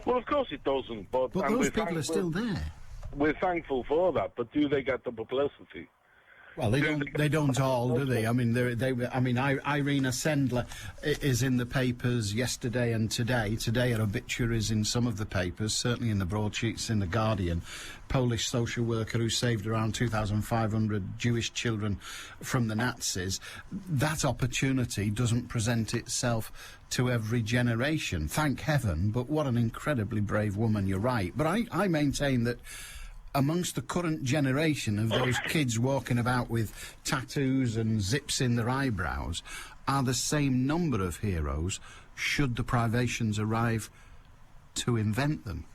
Well, of course it doesn't, but those people are still there. We're thankful for that, but do they get the publicity? Well, they don't all, do they? I mean, Irina Sendler is in the papers yesterday and today. Today, her obituaries in some of the papers, certainly in the broadsheets in The Guardian. Polish social worker who saved around 2,500 Jewish children from the Nazis. That opportunity doesn't present itself to every generation, thank heaven, but what an incredibly brave woman, you're right. But I maintain that amongst the current generation of those kids walking about with tattoos and zips in their eyebrows are the same number of heroes should the privations arrive to invent them.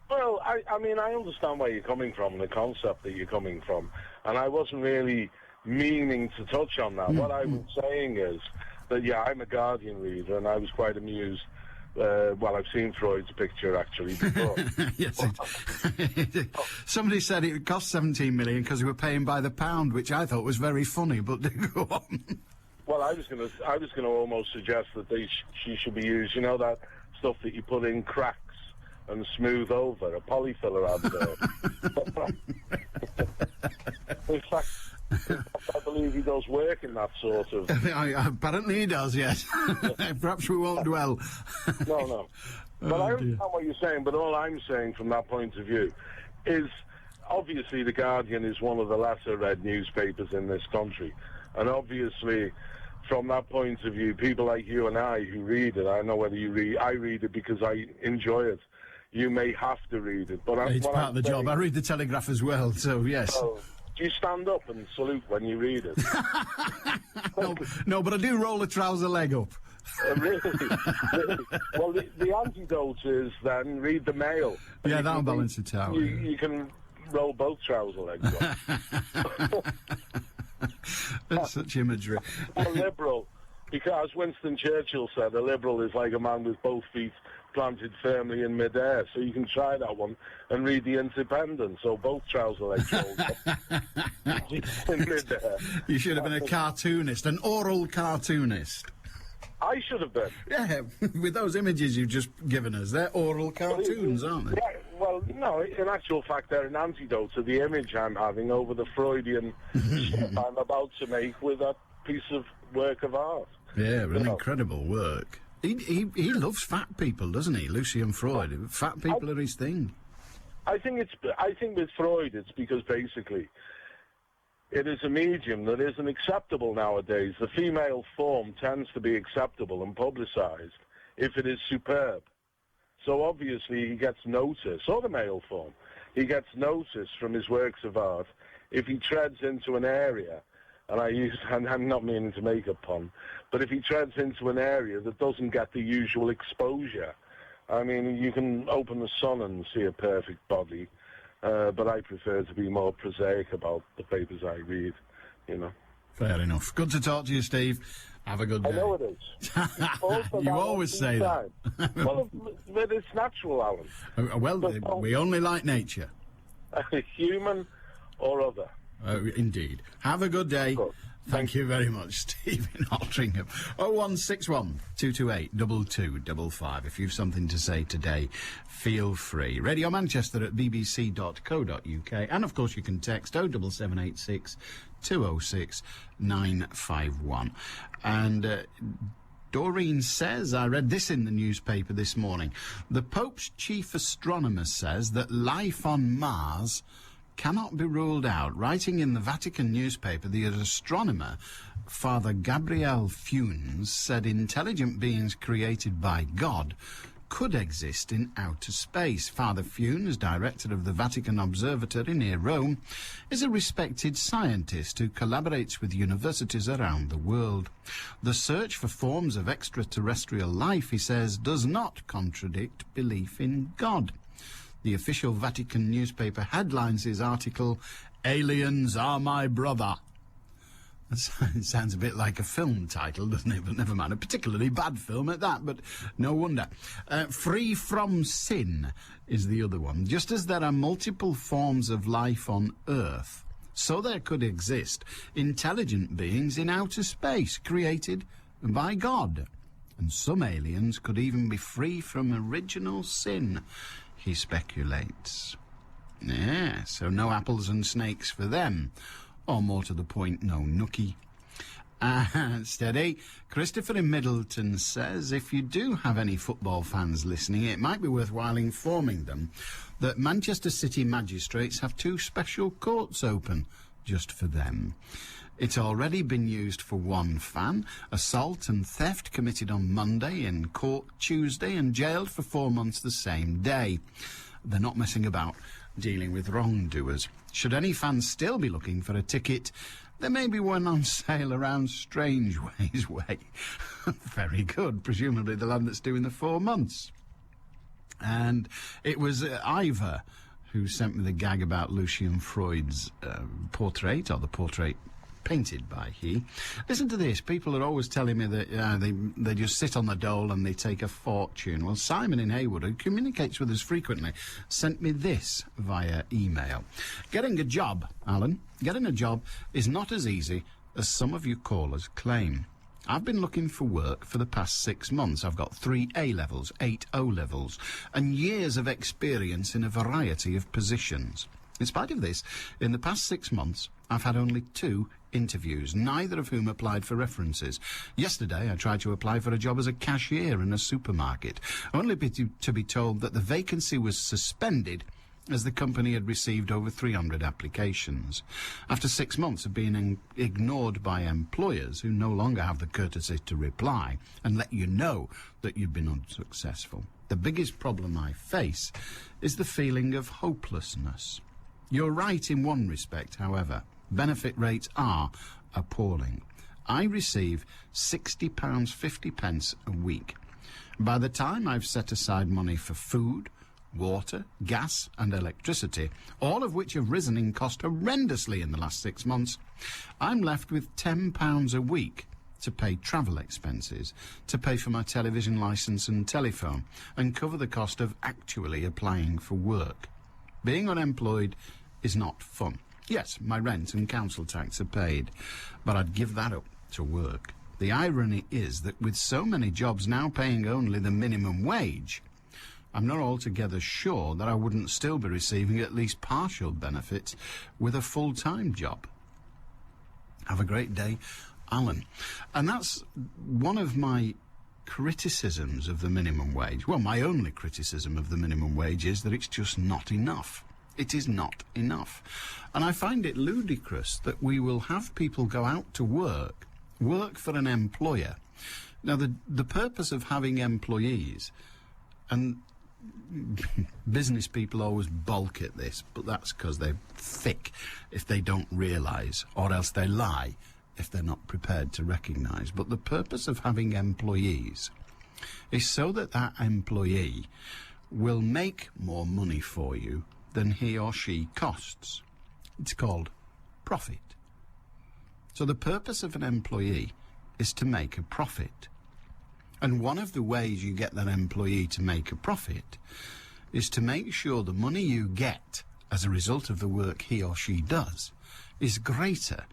Well, I mean, I understand where you're coming from, the concept that you're coming from, and I wasn't really meaning to touch on that. What I was saying is that, yeah, I'm a Guardian reader, and I was quite amused. Well, I've seen Freud's picture, actually, before. Yes. Somebody said it would cost 17 million because they were paying by the pound, which I thought was very funny, but go on. Well, I was going to almost suggest that she should be used, you know, that stuff that you put in cracks and smooth over, a polyfiller advert. In fact, I believe he does work in that sort of... Apparently he does, yes. Perhaps we won't dwell. No. But I understand what you're saying, but all I'm saying from that point of view is, obviously The Guardian is one of the lesser-read newspapers in this country, and obviously, from that point of view, people like you and I who read it, I know whether you read... I read it because I enjoy it. You may have to read it, but... It's part of the job. I read the Telegraph as well, so yes. So, do you stand up and salute when you read it? No, but I do roll the trouser leg up. Really? Well, the antidote is then read the Mail. Yeah, that'll balance it out. You can roll both trouser legs up. That's such imagery. A liberal, because Winston Churchill said a liberal is like a man with both feet planted firmly in midair, so you can try that one and read The Independent, so both trouser legs rolled up in midair. You should have been a cartoonist, an oral cartoonist. I should have been. Yeah, with those images you've just given us, they're oral cartoons, aren't they? Yeah, well, no, in actual fact, they're an antidote to the image I'm having over the Freudian stuff I'm about to make with that piece of work of art. Yeah, an incredible work. He loves fat people, doesn't he, Lucian Freud? Fat people are his thing. I think with Freud, it's because basically it is a medium that isn't acceptable nowadays. The female form tends to be acceptable and publicised if it is superb. So obviously he gets notice, or the male form, he gets notice from his works of art if he treads into an area, and I'm not meaning to make a pun, but if he treads into an area that doesn't get the usual exposure. I mean, you can open the Sun and see a perfect body, but I prefer to be more prosaic about the papers I read, you know. Fair enough. Good to talk to you, Steve. Have a good day. I know it is. You always say that. Well, but it's natural, Alan. Well, we only like nature. Human or other. Indeed. Have a good day. Thank you very much, Steve in Altrincham. 0161 228 2255. If you've something to say today, feel free. Radio Manchester at bbc.co.uk. And, of course, you can text 07786 206 951. And Doreen says, I read this in the newspaper this morning, the Pope's chief astronomer says that life on Mars cannot be ruled out. Writing in the Vatican newspaper, the astronomer, Father Gabriel Funes, said intelligent beings created by God could exist in outer space. Father Funes, director of the Vatican Observatory near Rome, is a respected scientist who collaborates with universities around the world. The search for forms of extraterrestrial life, he says, does not contradict belief in God. The official Vatican newspaper headlines his article, "Aliens Are My Brother." It sounds a bit like a film title, doesn't it? But never mind. A particularly bad film at that, but no wonder. Free from Sin is the other one. Just as there are multiple forms of life on Earth, so there could exist intelligent beings in outer space created by God. And some aliens could even be free from original sin, he speculates. Yeah, so no apples and snakes for them. Or more to the point, no nookie. Steady. Christopher in Middleton says, if you do have any football fans listening, it might be worthwhile informing them that Manchester City magistrates have 2 special courts open just for them. It's already been used for 1 fan, assault and theft committed on Monday, in court Tuesday, and jailed for 4 months the same day. They're not messing about dealing with wrongdoers. Should any fans still be looking for a ticket, there may be one on sale around Strangeways Way. Very good, presumably the lad that's doing the 4 months. And it was Ivor who sent me the gag about Lucian Freud's portrait, or the portrait painted by he. Listen to this. People are always telling me that they just sit on the dole and they take a fortune. Well, Simon in Haywood, who communicates with us frequently, sent me this via email. Getting a job, Alan, getting a job is not as easy as some of you callers claim. I've been looking for work for the past 6 months. I've got 3 A-levels, 8 O-levels, and years of experience in a variety of positions. In spite of this, in the past 6 months, I've had only 2 interviews, neither of whom applied for references. Yesterday, I tried to apply for a job as a cashier in a supermarket, only to be told that the vacancy was suspended as the company had received over 300 applications. After 6 months of being ignored by employers who no longer have the courtesy to reply and let you know that you've been unsuccessful. The biggest problem I face is the feeling of hopelessness. You're right in one respect, however. Benefit rates are appalling. I receive £60.50 a week. By the time I've set aside money for food, water, gas and electricity, all of which have risen in cost horrendously in the last 6 months, I'm left with £10 a week to pay travel expenses, to pay for my television licence and telephone, and cover the cost of actually applying for work. Being unemployed is not fun. Yes, my rent and council tax are paid, but I'd give that up to work. The irony is that with so many jobs now paying only the minimum wage, I'm not altogether sure that I wouldn't still be receiving at least partial benefits with a full-time job. Have a great day, Alan. And that's one of my criticisms of the minimum wage. Well, my only criticism of the minimum wage is that it's just not enough. It is not enough. And I find it ludicrous that we will have people go out to work for an employer. Now, the purpose of having employees, and business people always balk at this, but that's because they're thick if they don't realise, or else they lie if they're not prepared to recognise. But the purpose of having employees is so that that employee will make more money for you than he or she costs. It's called profit. So the purpose of an employee is to make a profit. And one of the ways you get that employee to make a profit is to make sure the money you get as a result of the work he or she does is greater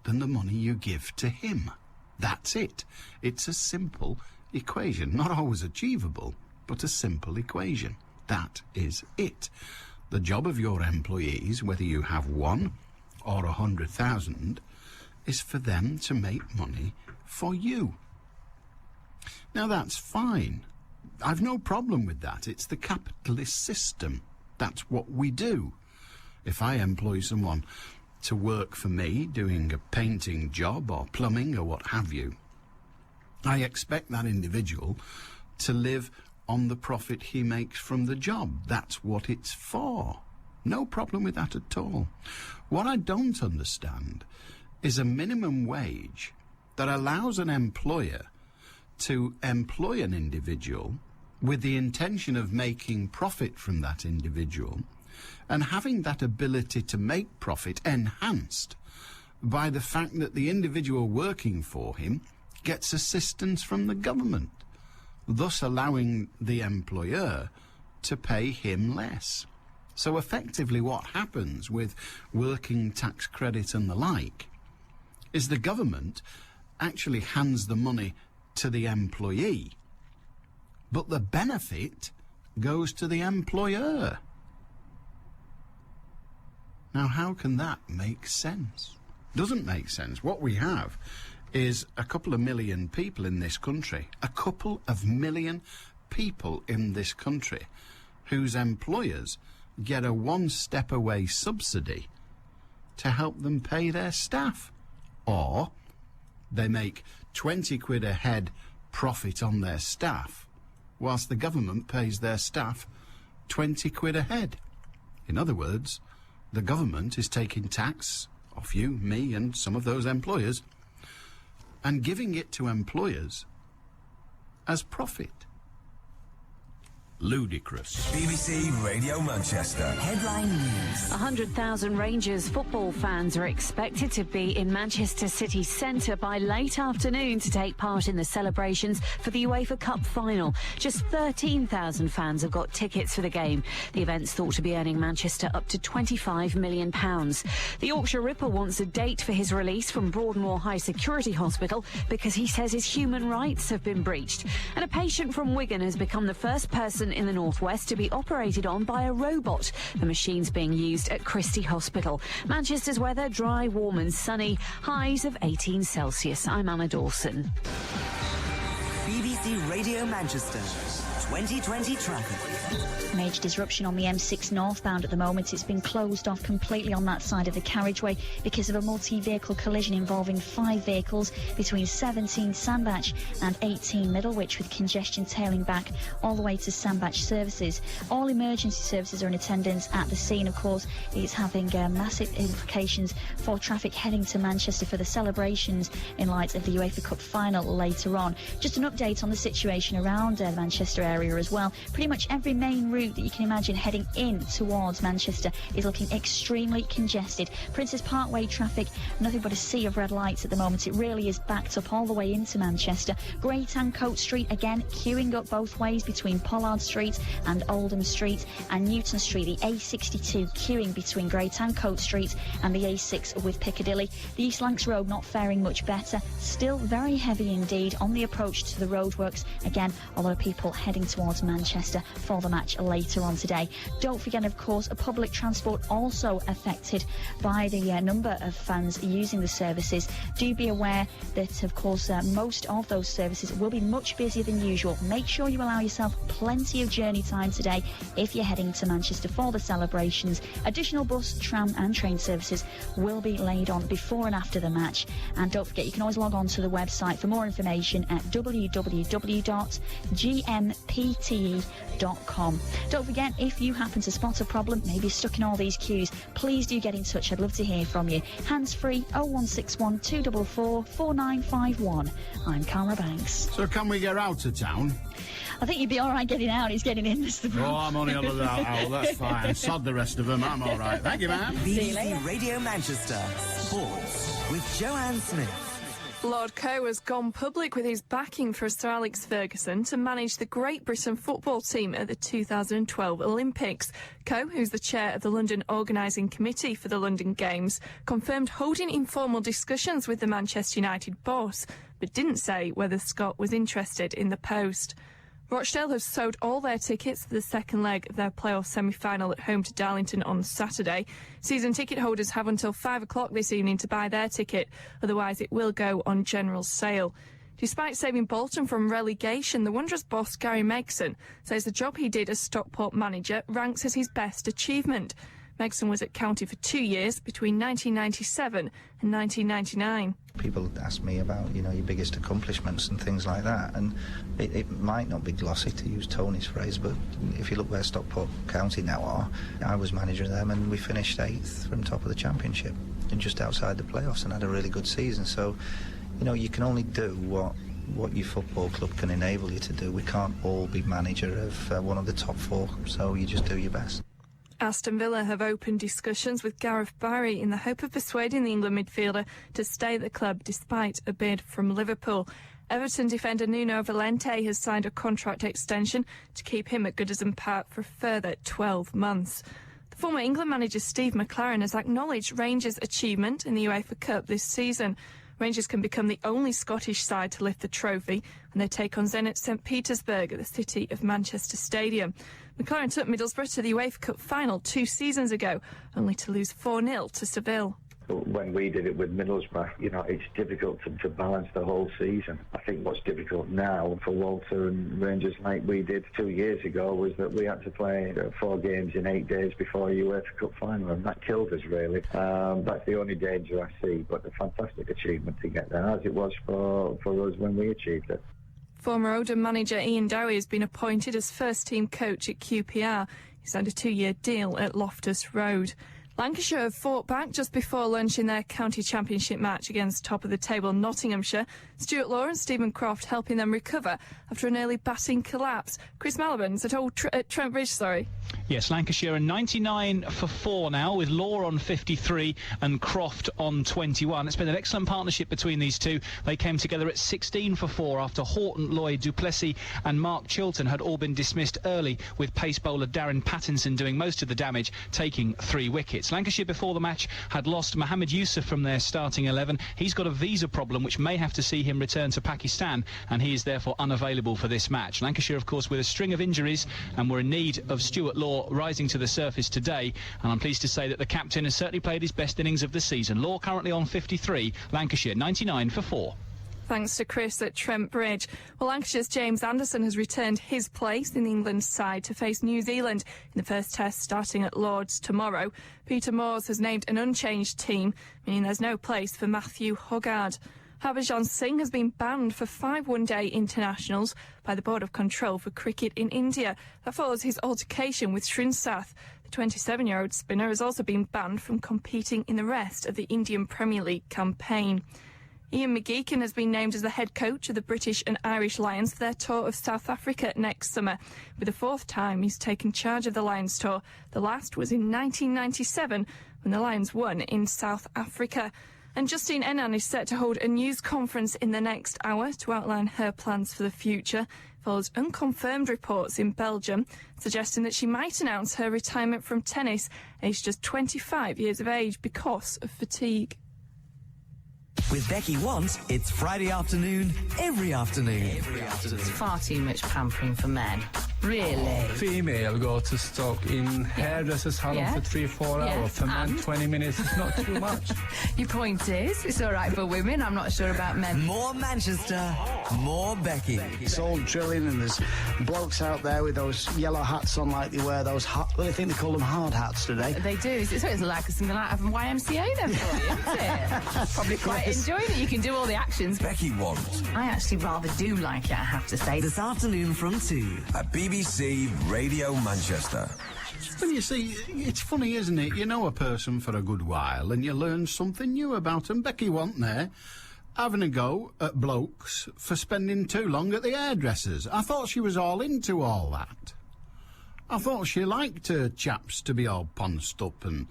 than the money you give to him. That's it. It's a simple equation. Not always achievable, but a simple equation. That is it. The job of your employees, whether you have 1 or 100,000, is for them to make money for you. Now, that's fine. I've no problem with that. It's the capitalist system. That's what we do. If I employ someone to work for me doing a painting job or plumbing or what have you, I expect that individual to live on the profit he makes from the job. That's what it's for. No problem with that at all. What I don't understand is a minimum wage that allows an employer to employ an individual with the intention of making profit from that individual, and having that ability to make profit enhanced by the fact that the individual working for him gets assistance from the government, thus allowing the employer to pay him less. So effectively what happens with working tax credit and the like is the government actually hands the money to the employee, but the benefit goes to the employer. Now, how can that make sense? Doesn't make sense. What we have is a couple of million people in this country, a couple of million people in this country whose employers get a one-step-away subsidy to help them pay their staff. Or they make 20 quid a head profit on their staff, whilst the government pays their staff 20 quid a head. In other words, the government is taking tax off you, me, and some of those employers and giving it to employers as profit. Ludicrous. BBC Radio Manchester. Headline News. 100,000 Rangers football fans are expected to be in Manchester City Centre by late afternoon to take part in the celebrations for the UEFA Cup final. Just 13,000 fans have got tickets for the game. The event's thought to be earning Manchester up to £25 million. The Yorkshire Ripper wants a date for his release from Broadmoor High Security Hospital because he says his human rights have been breached. And a patient from Wigan has become the first person in the northwest to be operated on by a robot. The machine's being used at Christie Hospital. Manchester's weather, dry, warm and sunny. Highs of 18 Celsius. I'm Anna Dawson. BBC Radio Manchester. 2020 traffic. Major disruption on the M6 northbound at the moment. It's been closed off completely on that side of the carriageway because of a multi-vehicle collision involving 5 vehicles between 17 Sandbach and 18 Middlewich, with congestion tailing back all the way to Sandbach services. All emergency services are in attendance at the scene. Of course, it's having massive implications for traffic heading to Manchester for the celebrations in light of the UEFA Cup final later on. Just an update on the situation around the Manchester area as well. Pretty much every main route that you can imagine heading in towards Manchester is looking extremely congested. Princess Parkway traffic, nothing but a sea of red lights at the moment. It really is backed up all the way into Manchester. Great Ancoat Street again queuing up both ways between Pollard Street and Oldham Street, and Newton Street, the A62 queuing between Great Ancoat Street and the A6 with Piccadilly. The East Lancs Road not faring much better, still very heavy indeed on the approach to the roadworks. Again, a lot of people heading towards Manchester for the match later on today. Don't forget, of course, public transport also affected by the number of fans using the services. Do be aware that, of course, most of those services will be much busier than usual. Make sure you allow yourself plenty of journey time today if you're heading to Manchester for the celebrations. Additional bus, tram and train services will be laid on before and after the match. And don't forget, you can always log on to the website for more information at www.gmpte.com. Don't forget, if you happen to spot a problem, maybe stuck in all these queues, please do get in touch. I'd love to hear from you. Hands free 0161 244 4951. I'm Cara Banks. So can we get out of town? I think you'd be all right getting out. He's getting in. That's the problem. Oh, I'm only on the owl. That's fine. Sod the rest of them. I'm all right. Thank you, man. BBC Radio Manchester. Sports with Joanne Smith. Lord Coe has gone public with his backing for Sir Alex Ferguson to manage the Great Britain football team at the 2012 Olympics. Coe, who's the chair of the London Organising Committee for the London Games, confirmed holding informal discussions with the Manchester United boss, but didn't say whether Scott was interested in the post. Rochdale have sold all their tickets for the second leg of their playoff semi-final at home to Darlington on Saturday. Season ticket holders have until 5 o'clock this evening to buy their ticket, otherwise it will go on general sale. Despite saving Bolton from relegation, the Wanderers boss Gary Megson says the job he did as Stockport manager ranks as his best achievement. Megson was at County for 2 years, between 1997 and 1999. People ask me about, your biggest accomplishments and things like that, and it might not be glossy to use Tony's phrase, but if you look where Stockport County now are, I was manager of them and we finished 8th from top of the championship and just outside the playoffs and had a really good season. So, you can only do what your football club can enable you to do. We can't all be manager of one of the top 4, so you just do your best. Aston Villa have opened discussions with Gareth Barry in the hope of persuading the England midfielder to stay at the club despite a bid from Liverpool. Everton defender Nuno Valente has signed a contract extension to keep him at Goodison Park for a further 12 months. The former England manager Steve McLaren has acknowledged Rangers' achievement in the UEFA Cup this season. Rangers can become the only Scottish side to lift the trophy when they take on Zenit St Petersburg at the City of Manchester Stadium. McLaren took Middlesbrough to the UEFA Cup final 2 seasons ago, only to lose 4-0 to Seville. When we did it with Middlesbrough, it's difficult to balance the whole season. I think what's difficult now for Walter and Rangers, like we did 2 years ago, was that we had to play 4 games in 8 days before a UEFA Cup final, and that killed us, really. That's the only danger I see, but a fantastic achievement to get there, as it was for us when we achieved it. Former Oldham manager Ian Dowie has been appointed as first-team coach at QPR. He signed a 2-year deal at Loftus Road. Lancashire have fought back just before lunch in their county championship match against top-of-the-table Nottinghamshire. Stuart Law and Stephen Croft helping them recover after an early batting collapse. Chris Malibans at Trent Bridge, Yes, Lancashire are 99 for 4 now, with Law on 53 and Croft on 21. It's been an excellent partnership between these two. They came together at 16 for 4 after Horton, Lloyd, Duplessis and Mark Chilton had all been dismissed early, with pace bowler Darren Pattinson doing most of the damage, taking 3 wickets. Lancashire before the match had lost Mohammed Yusuf from their starting 11. He's got a visa problem which may have to see him return to Pakistan, and he is therefore unavailable for this match. Lancashire, of course, with a string of injuries, and were in need of Stuart Law rising to the surface today, and I'm pleased to say that the captain has certainly played his best innings of the season. Law currently on 53, Lancashire 99 for 4. Thanks to Chris at Trent Bridge. Well, Lancashire's James Anderson has returned his place in England's side to face New Zealand in the first test starting at Lord's tomorrow. Peter Moores has named an unchanged team, meaning there's no place for Matthew Hoggard. Harbhajan Singh has been banned for 5 one-day internationals by the Board of Control for Cricket in India. That follows his altercation with Srinsath. The 27-year-old spinner has also been banned from competing in the rest of the Indian Premier League campaign. Ian McGeechan has been named as the head coach of the British and Irish Lions for their tour of South Africa next summer. For the 4th time he's taken charge of the Lions tour. The last was in 1997 when the Lions won in South Africa. And Justine Henin is set to hold a news conference in the next hour to outline her plans for the future. Follows unconfirmed reports in Belgium suggesting that she might announce her retirement from tennis, aged just 25 years of age, because of fatigue. With Becky Want, it's Friday afternoon, every afternoon. It's far too much pampering for men. Really? Female go to stock in hairdressers salon for 3-4 hours. For men, 20 minutes is not too much. Your point is, it's all right for women. I'm not sure about men. More Manchester, more Becky. It's all drilling, and there's blokes out there with those yellow hats on, like they wear those I think they call them hard hats today. They do. So it's like something out of YMCA then for you, isn't it? Probably quite enjoying it. You can do all the actions. Becky Want. I actually rather do like it, I have to say. This afternoon from 2 at BBC Radio Manchester. Well, you see, it's funny, isn't it? You know a person for a good while and you learn something new about them. Becky Want there, having a go at blokes for spending too long at the hairdressers. I thought she was all into all that. I thought she liked her chaps to be all ponced up and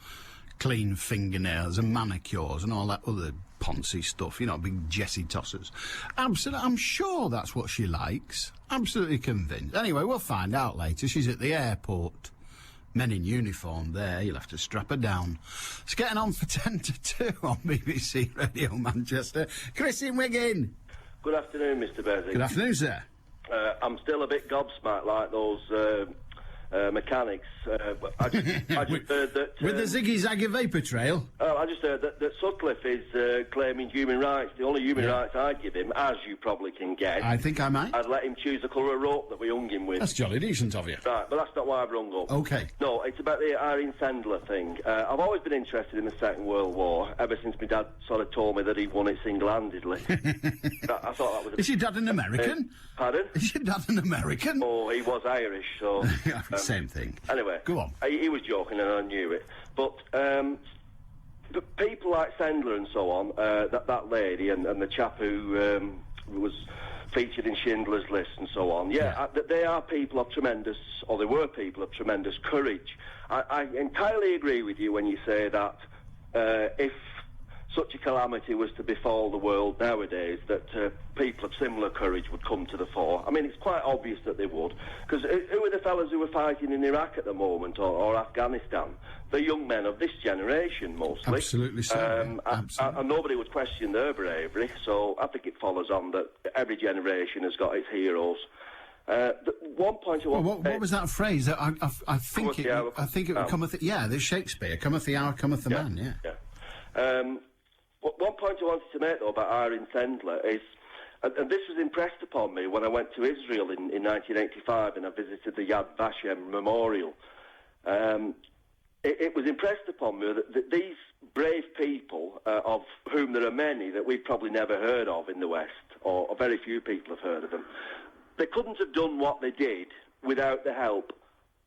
clean fingernails and manicures and all that other poncy stuff, you know, big Jessie tossers. Absolutely, I'm sure that's what she likes. Absolutely convinced. Anyway, we'll find out later. She's at the airport. Men in uniform there, you'll have to strap her down. It's getting on for 10 to 2 on BBC Radio Manchester. Chris in Wigan. Good afternoon, Mr. Beswick. Good afternoon, sir. I'm still a bit gobsmacked like those mechanics. I just heard that... with the ziggy-zaggy vapour trail? I just heard that Sutcliffe is claiming human rights. The only human rights I'd give him, as you probably can guess... I think I might. I'd let him choose the colour of rope that we hung him with. That's jolly decent of you. Right, but that's not why I've rung up. OK. No, it's about the Irene Sendler thing. I've always been interested in the Second World War, ever since my dad sort of told me that he won it single-handedly. I thought that was... Is your dad an American? Pardon? Is your dad an American? Oh, he was Irish, so... Same thing. Anyway, go on. He was joking and I knew it. But people like Sendler and so on, that lady and the chap who was featured in Schindler's List and so on, they are people of tremendous, or they were people of tremendous courage. I entirely agree with you when you say that if such a calamity was to befall the world nowadays, that people of similar courage would come to the fore. I mean, it's quite obvious that they would, because who are the fellas who are fighting in Iraq at the moment, or Afghanistan? The young men of this generation, mostly. Absolutely so. Absolutely. And nobody would question their bravery, so I think it follows on that every generation has got its heroes. One point I want what was that phrase? I think it cometh... Yeah, there's Shakespeare. Cometh the hour, cometh the man, yeah. One point I wanted to make, though, about Irene Sendler is, and this was impressed upon me when I went to Israel in 1985 and I visited the Yad Vashem Memorial. It was impressed upon me that these brave people, of whom there are many that we've probably never heard of in the West, or very few people have heard of them, they couldn't have done what they did without the help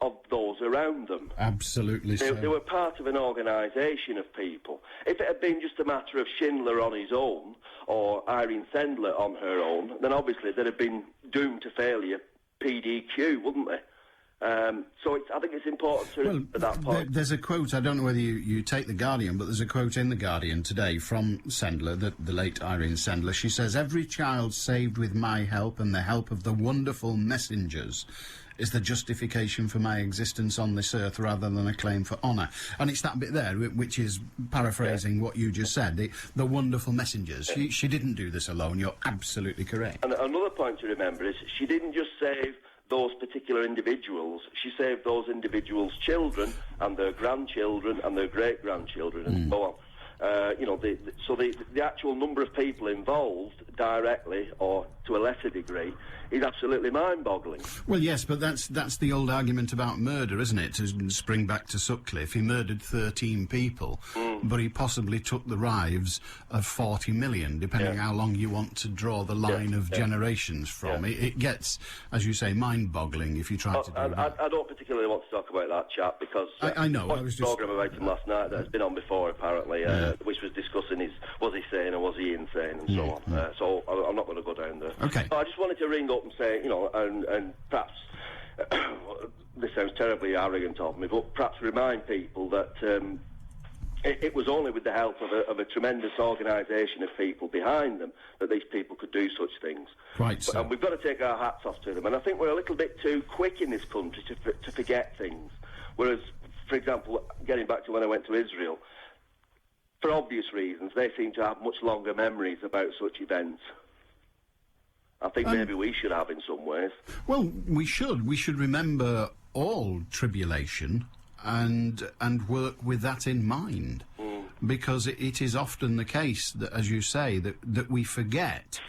of those around them. Absolutely so. They were part of an organisation of people. If it had been just a matter of Schindler on his own, or Irene Sendler on her own, then obviously they'd have been doomed to failure PDQ, wouldn't they? So I think it's important to remember that point. There's a quote, I don't know whether you take The Guardian, but there's a quote in The Guardian today from Sendler, the late Irene Sendler. She says, "Every child saved with my help and the help of the wonderful messengers is the justification for my existence on this earth rather than a claim for honour." And it's that bit there, which is paraphrasing what you just said, the wonderful messengers. She didn't do this alone, you're absolutely correct. And another point to remember is she didn't just save those particular individuals, she saved those individuals' children and their grandchildren and their great-grandchildren and so on. The actual number of people involved, directly or to a lesser degree, is absolutely mind-boggling. Well, yes, but that's the old argument about murder, isn't it? To spring back to Sutcliffe, he murdered 13 people, but he possibly took the lives of 40 million, depending how long you want to draw the line of generations from. It gets, as you say, mind-boggling if you try to do that. I don't particularly want to talk about that chap, because I know. I was just... programme about him last night that has been on before, apparently, which was discussing was he sane or was he insane and so on. So I'm not going to go down there. Okay. I just wanted to ring up and say, and perhaps this sounds terribly arrogant of me, but perhaps remind people that it was only with the help of a tremendous organisation of people behind them that these people could do such things. Right. So. And we've got to take our hats off to them. And I think we're a little bit too quick in this country to forget things. Whereas, for example, getting back to when I went to Israel, for obvious reasons, they seem to have much longer memories about such events. I think maybe we should have in some ways. Well, we should. We should remember all tribulation and work with that in mind. Because it is often the case that, as you say, that we forget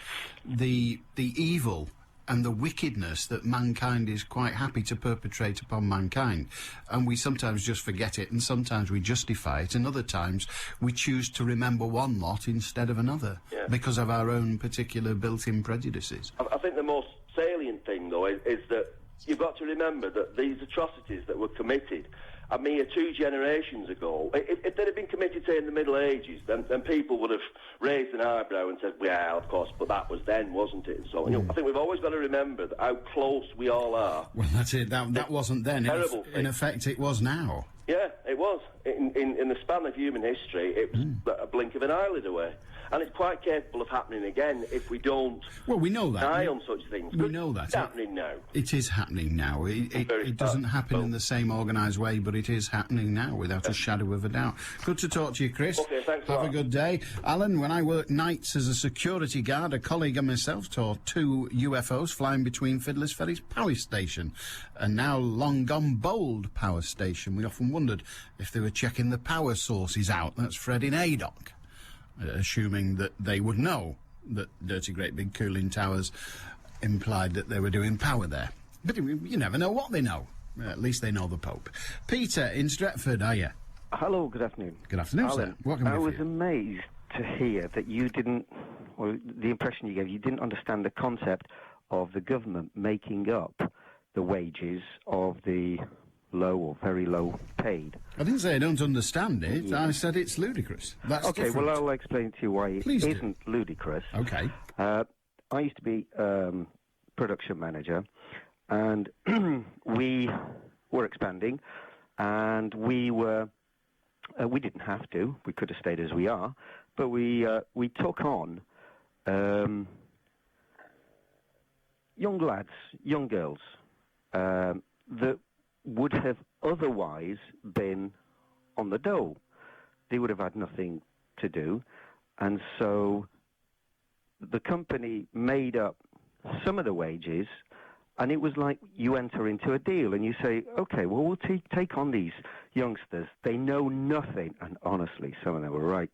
the evil and the wickedness that mankind is quite happy to perpetrate upon mankind. And we sometimes just forget it, and sometimes we justify it, and other times we choose to remember one lot instead of another because of our own particular built-in prejudices. I think the most salient thing, though, is that you've got to remember that these atrocities that were committed a mere 2 generations ago, if they'd have been committed, say, in the Middle Ages, then people would have raised an eyebrow and said, well, of course, but that was then, wasn't it? So, you know, I think we've always got to remember how close we all are. Well, that's it. That wasn't then. Terrible In effect, it was now. Yeah, it was. In the span of human history, it was a blink of an eyelid away. And it's quite capable of happening again if we don't we know that. eye on such things. We know that. It's happening now. It is happening now. It doesn't happen in the same organised way, but it is happening now, without a shadow of a doubt. Good to talk to you, Chris. Okay, thanks a Have lot. a good day. Alan, when I worked nights as a security guard, a colleague and myself saw 2 UFOs flying between Fiddler's Ferry's power station and now long gone Bold power station. We often wondered if they were checking the power sources out. That's Fred in Adoc. Assuming that they would know that dirty great big cooling towers implied that they were doing power there. But you never know what they know. At least they know the Pope. Peter in Stretford, are you? Hello, good afternoon. Good afternoon, Alan, sir. What can we do I for was you? amazed to hear that you didn't, or the impression you gave, you didn't understand the concept of the government making up the wages of the low or very low paid. I didn't say I don't understand it. Yeah. I said it's ludicrous. That's okay, different. well, I'll explain to you why it Please do. isn't ludicrous. Okay. I used to be production manager, and we were expanding, and we didn't have to. We could have stayed as we are, but we took on young lads, young girls that would have otherwise been on the dole. They would have had nothing to do, and so the company made up some of the wages, and it was like you enter into a deal and you say, okay, well, we'll take on these youngsters. They know nothing, and honestly, some of them were right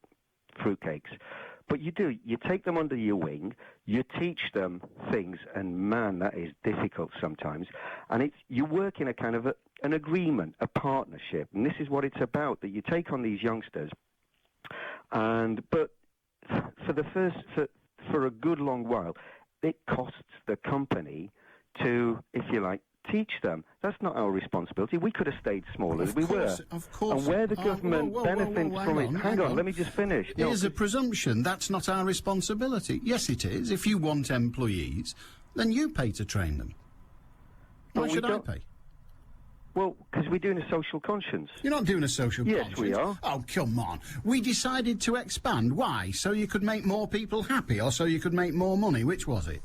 fruitcakes. But you take them under your wing, you teach them things, and man, that is difficult sometimes. And you work in a kind of an agreement, a partnership, and this is what it's about, that you take on these youngsters. But for a good long while, it costs the company to, if you like, teach them. That's not our responsibility. We could have stayed smaller as we were. Of course. And where the government benefits from it... Hang on, let me just finish. It is a presumption. That's not our responsibility. Yes, it is. If you want employees, then you pay to train them. Why should I pay? Well, because we're doing a social conscience. You're not doing a social conscience. Yes, we are. Oh, come on. We decided to expand. Why? So you could make more people happy, or so you could make more money? Which was it?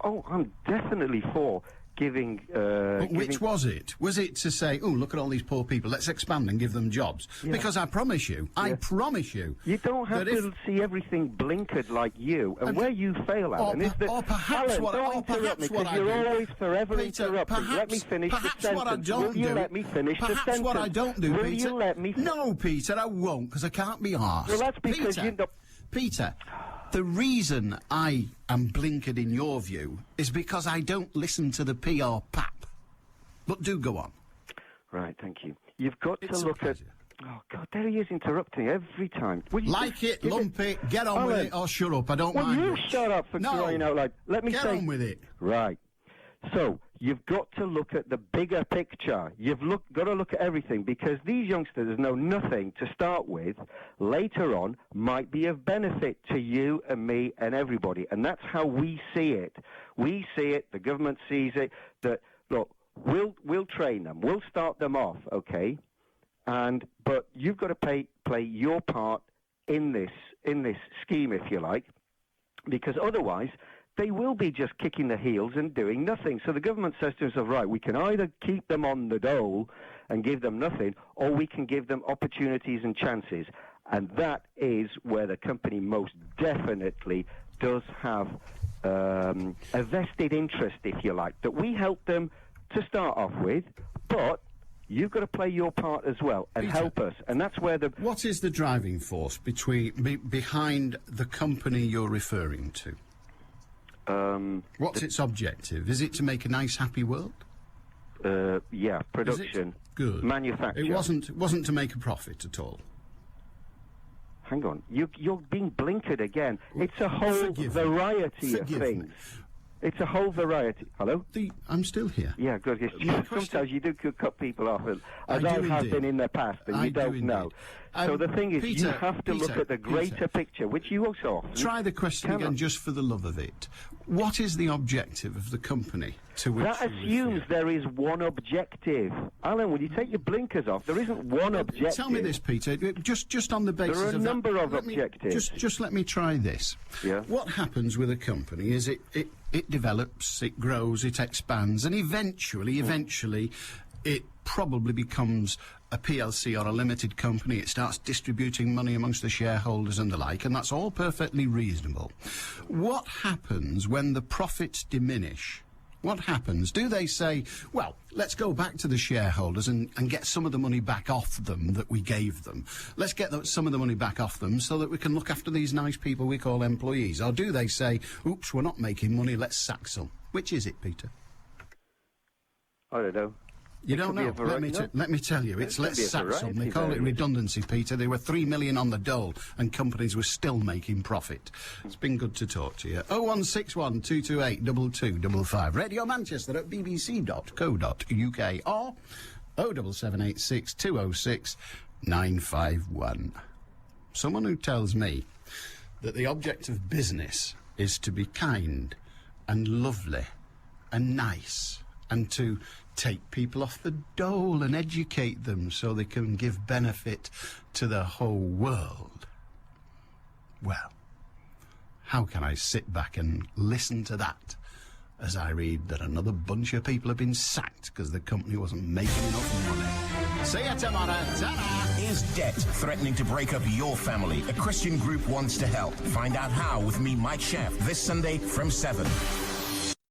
Oh, I'm definitely for giving... But which was it? Was it to say, oh, look at all these poor people, let's expand and give them jobs? Yeah. Because I promise you, Yeah. I promise you... You don't have to see everything blinkered like you. And where you fail, Alan, is that... Or perhaps Alan, what, don't or interrupt perhaps me, what because I you're do... always forever Peter, interrupting. Let me perhaps, finish the perhaps sentence. what I don't Will you let me finish the perhaps sentence? what I don't do, Will Peter... you let me... No, Peter, I won't, because I can't be arsed. Well, that's because Peter, you don't... Peter, the reason I am blinkered in your view is because I don't listen to the PR pap. But do go on. Right, thank you. You've got It's to look at... Oh, God, there he is interrupting every time. Will you Like it, lump it, get on with it, or shut up. I don't mind. Well, you it. shut up for crying out loud. Let me get say... on with it. Right. So, you've got to look at the bigger picture. You've got to look at everything, because these youngsters know nothing to start with. Later on, might be of benefit to you and me and everybody. And that's how we see it. We see it, the government sees it, that, look, we'll train them, we'll start them off, okay? But you've got to play your part in this scheme, if you like, because otherwise they will be just kicking their heels and doing nothing. So the government says to themselves, right, we can either keep them on the dole and give them nothing, or we can give them opportunities and chances. And that is where the company most definitely does have a vested interest, if you like, that we help them to start off with, but you've got to play your part as well and Peter, help us. And that's where the... What is the driving force behind the company you're referring to? What's its objective? Is it to make a nice, happy world? Yeah, production. Good. Manufacture. It wasn't to make a profit at all. Hang on. You're being blinkered again. It's a whole variety of things. It's a whole variety. Hello? I'm still here. Yeah, good. Sometimes you do cut people off, as I have been in the past, and you don't know. So the thing is, you have to look at the greater picture, which you also often try the question again, just for the love of it. What is the objective of the company to which that assumes there is one objective. Alan, when you take your blinkers off, there isn't one objective. Tell me this, Peter, just on the basis of there are a number of objectives. Just let me try this. Yeah. What happens with a company is it develops, it grows, it expands, and eventually, it probably becomes a PLC or a limited company. It starts distributing money amongst the shareholders and the like, and that's all perfectly reasonable. What happens when the profits diminish? What happens? Do they say, well, let's go back to the shareholders and get some of the money back off them that we gave them? Let's get some of the money back off them so that we can look after these nice people we call employees. Or do they say, oops, we're not making money, let's sack some? Which is it, Peter? I don't know. You don't know? Let me tell you, it's let's sack some. They call it redundancy, Peter. There were 3 million on the dole and companies were still making profit. It's been good to talk to you. 0161 228 2255. Radio Manchester at bbc.co.uk or 07786 206 951. Someone who tells me that the object of business is to be kind and lovely and nice and to take people off the dole and educate them so they can give benefit to the whole world. Well, how can I sit back and listen to that as I read that another bunch of people have been sacked because the company wasn't making enough money? See ya tomorrow. Ta-da! Is debt threatening to break up your family? A Christian group wants to help. Find out how with me, Mike Sheff, this Sunday from 7.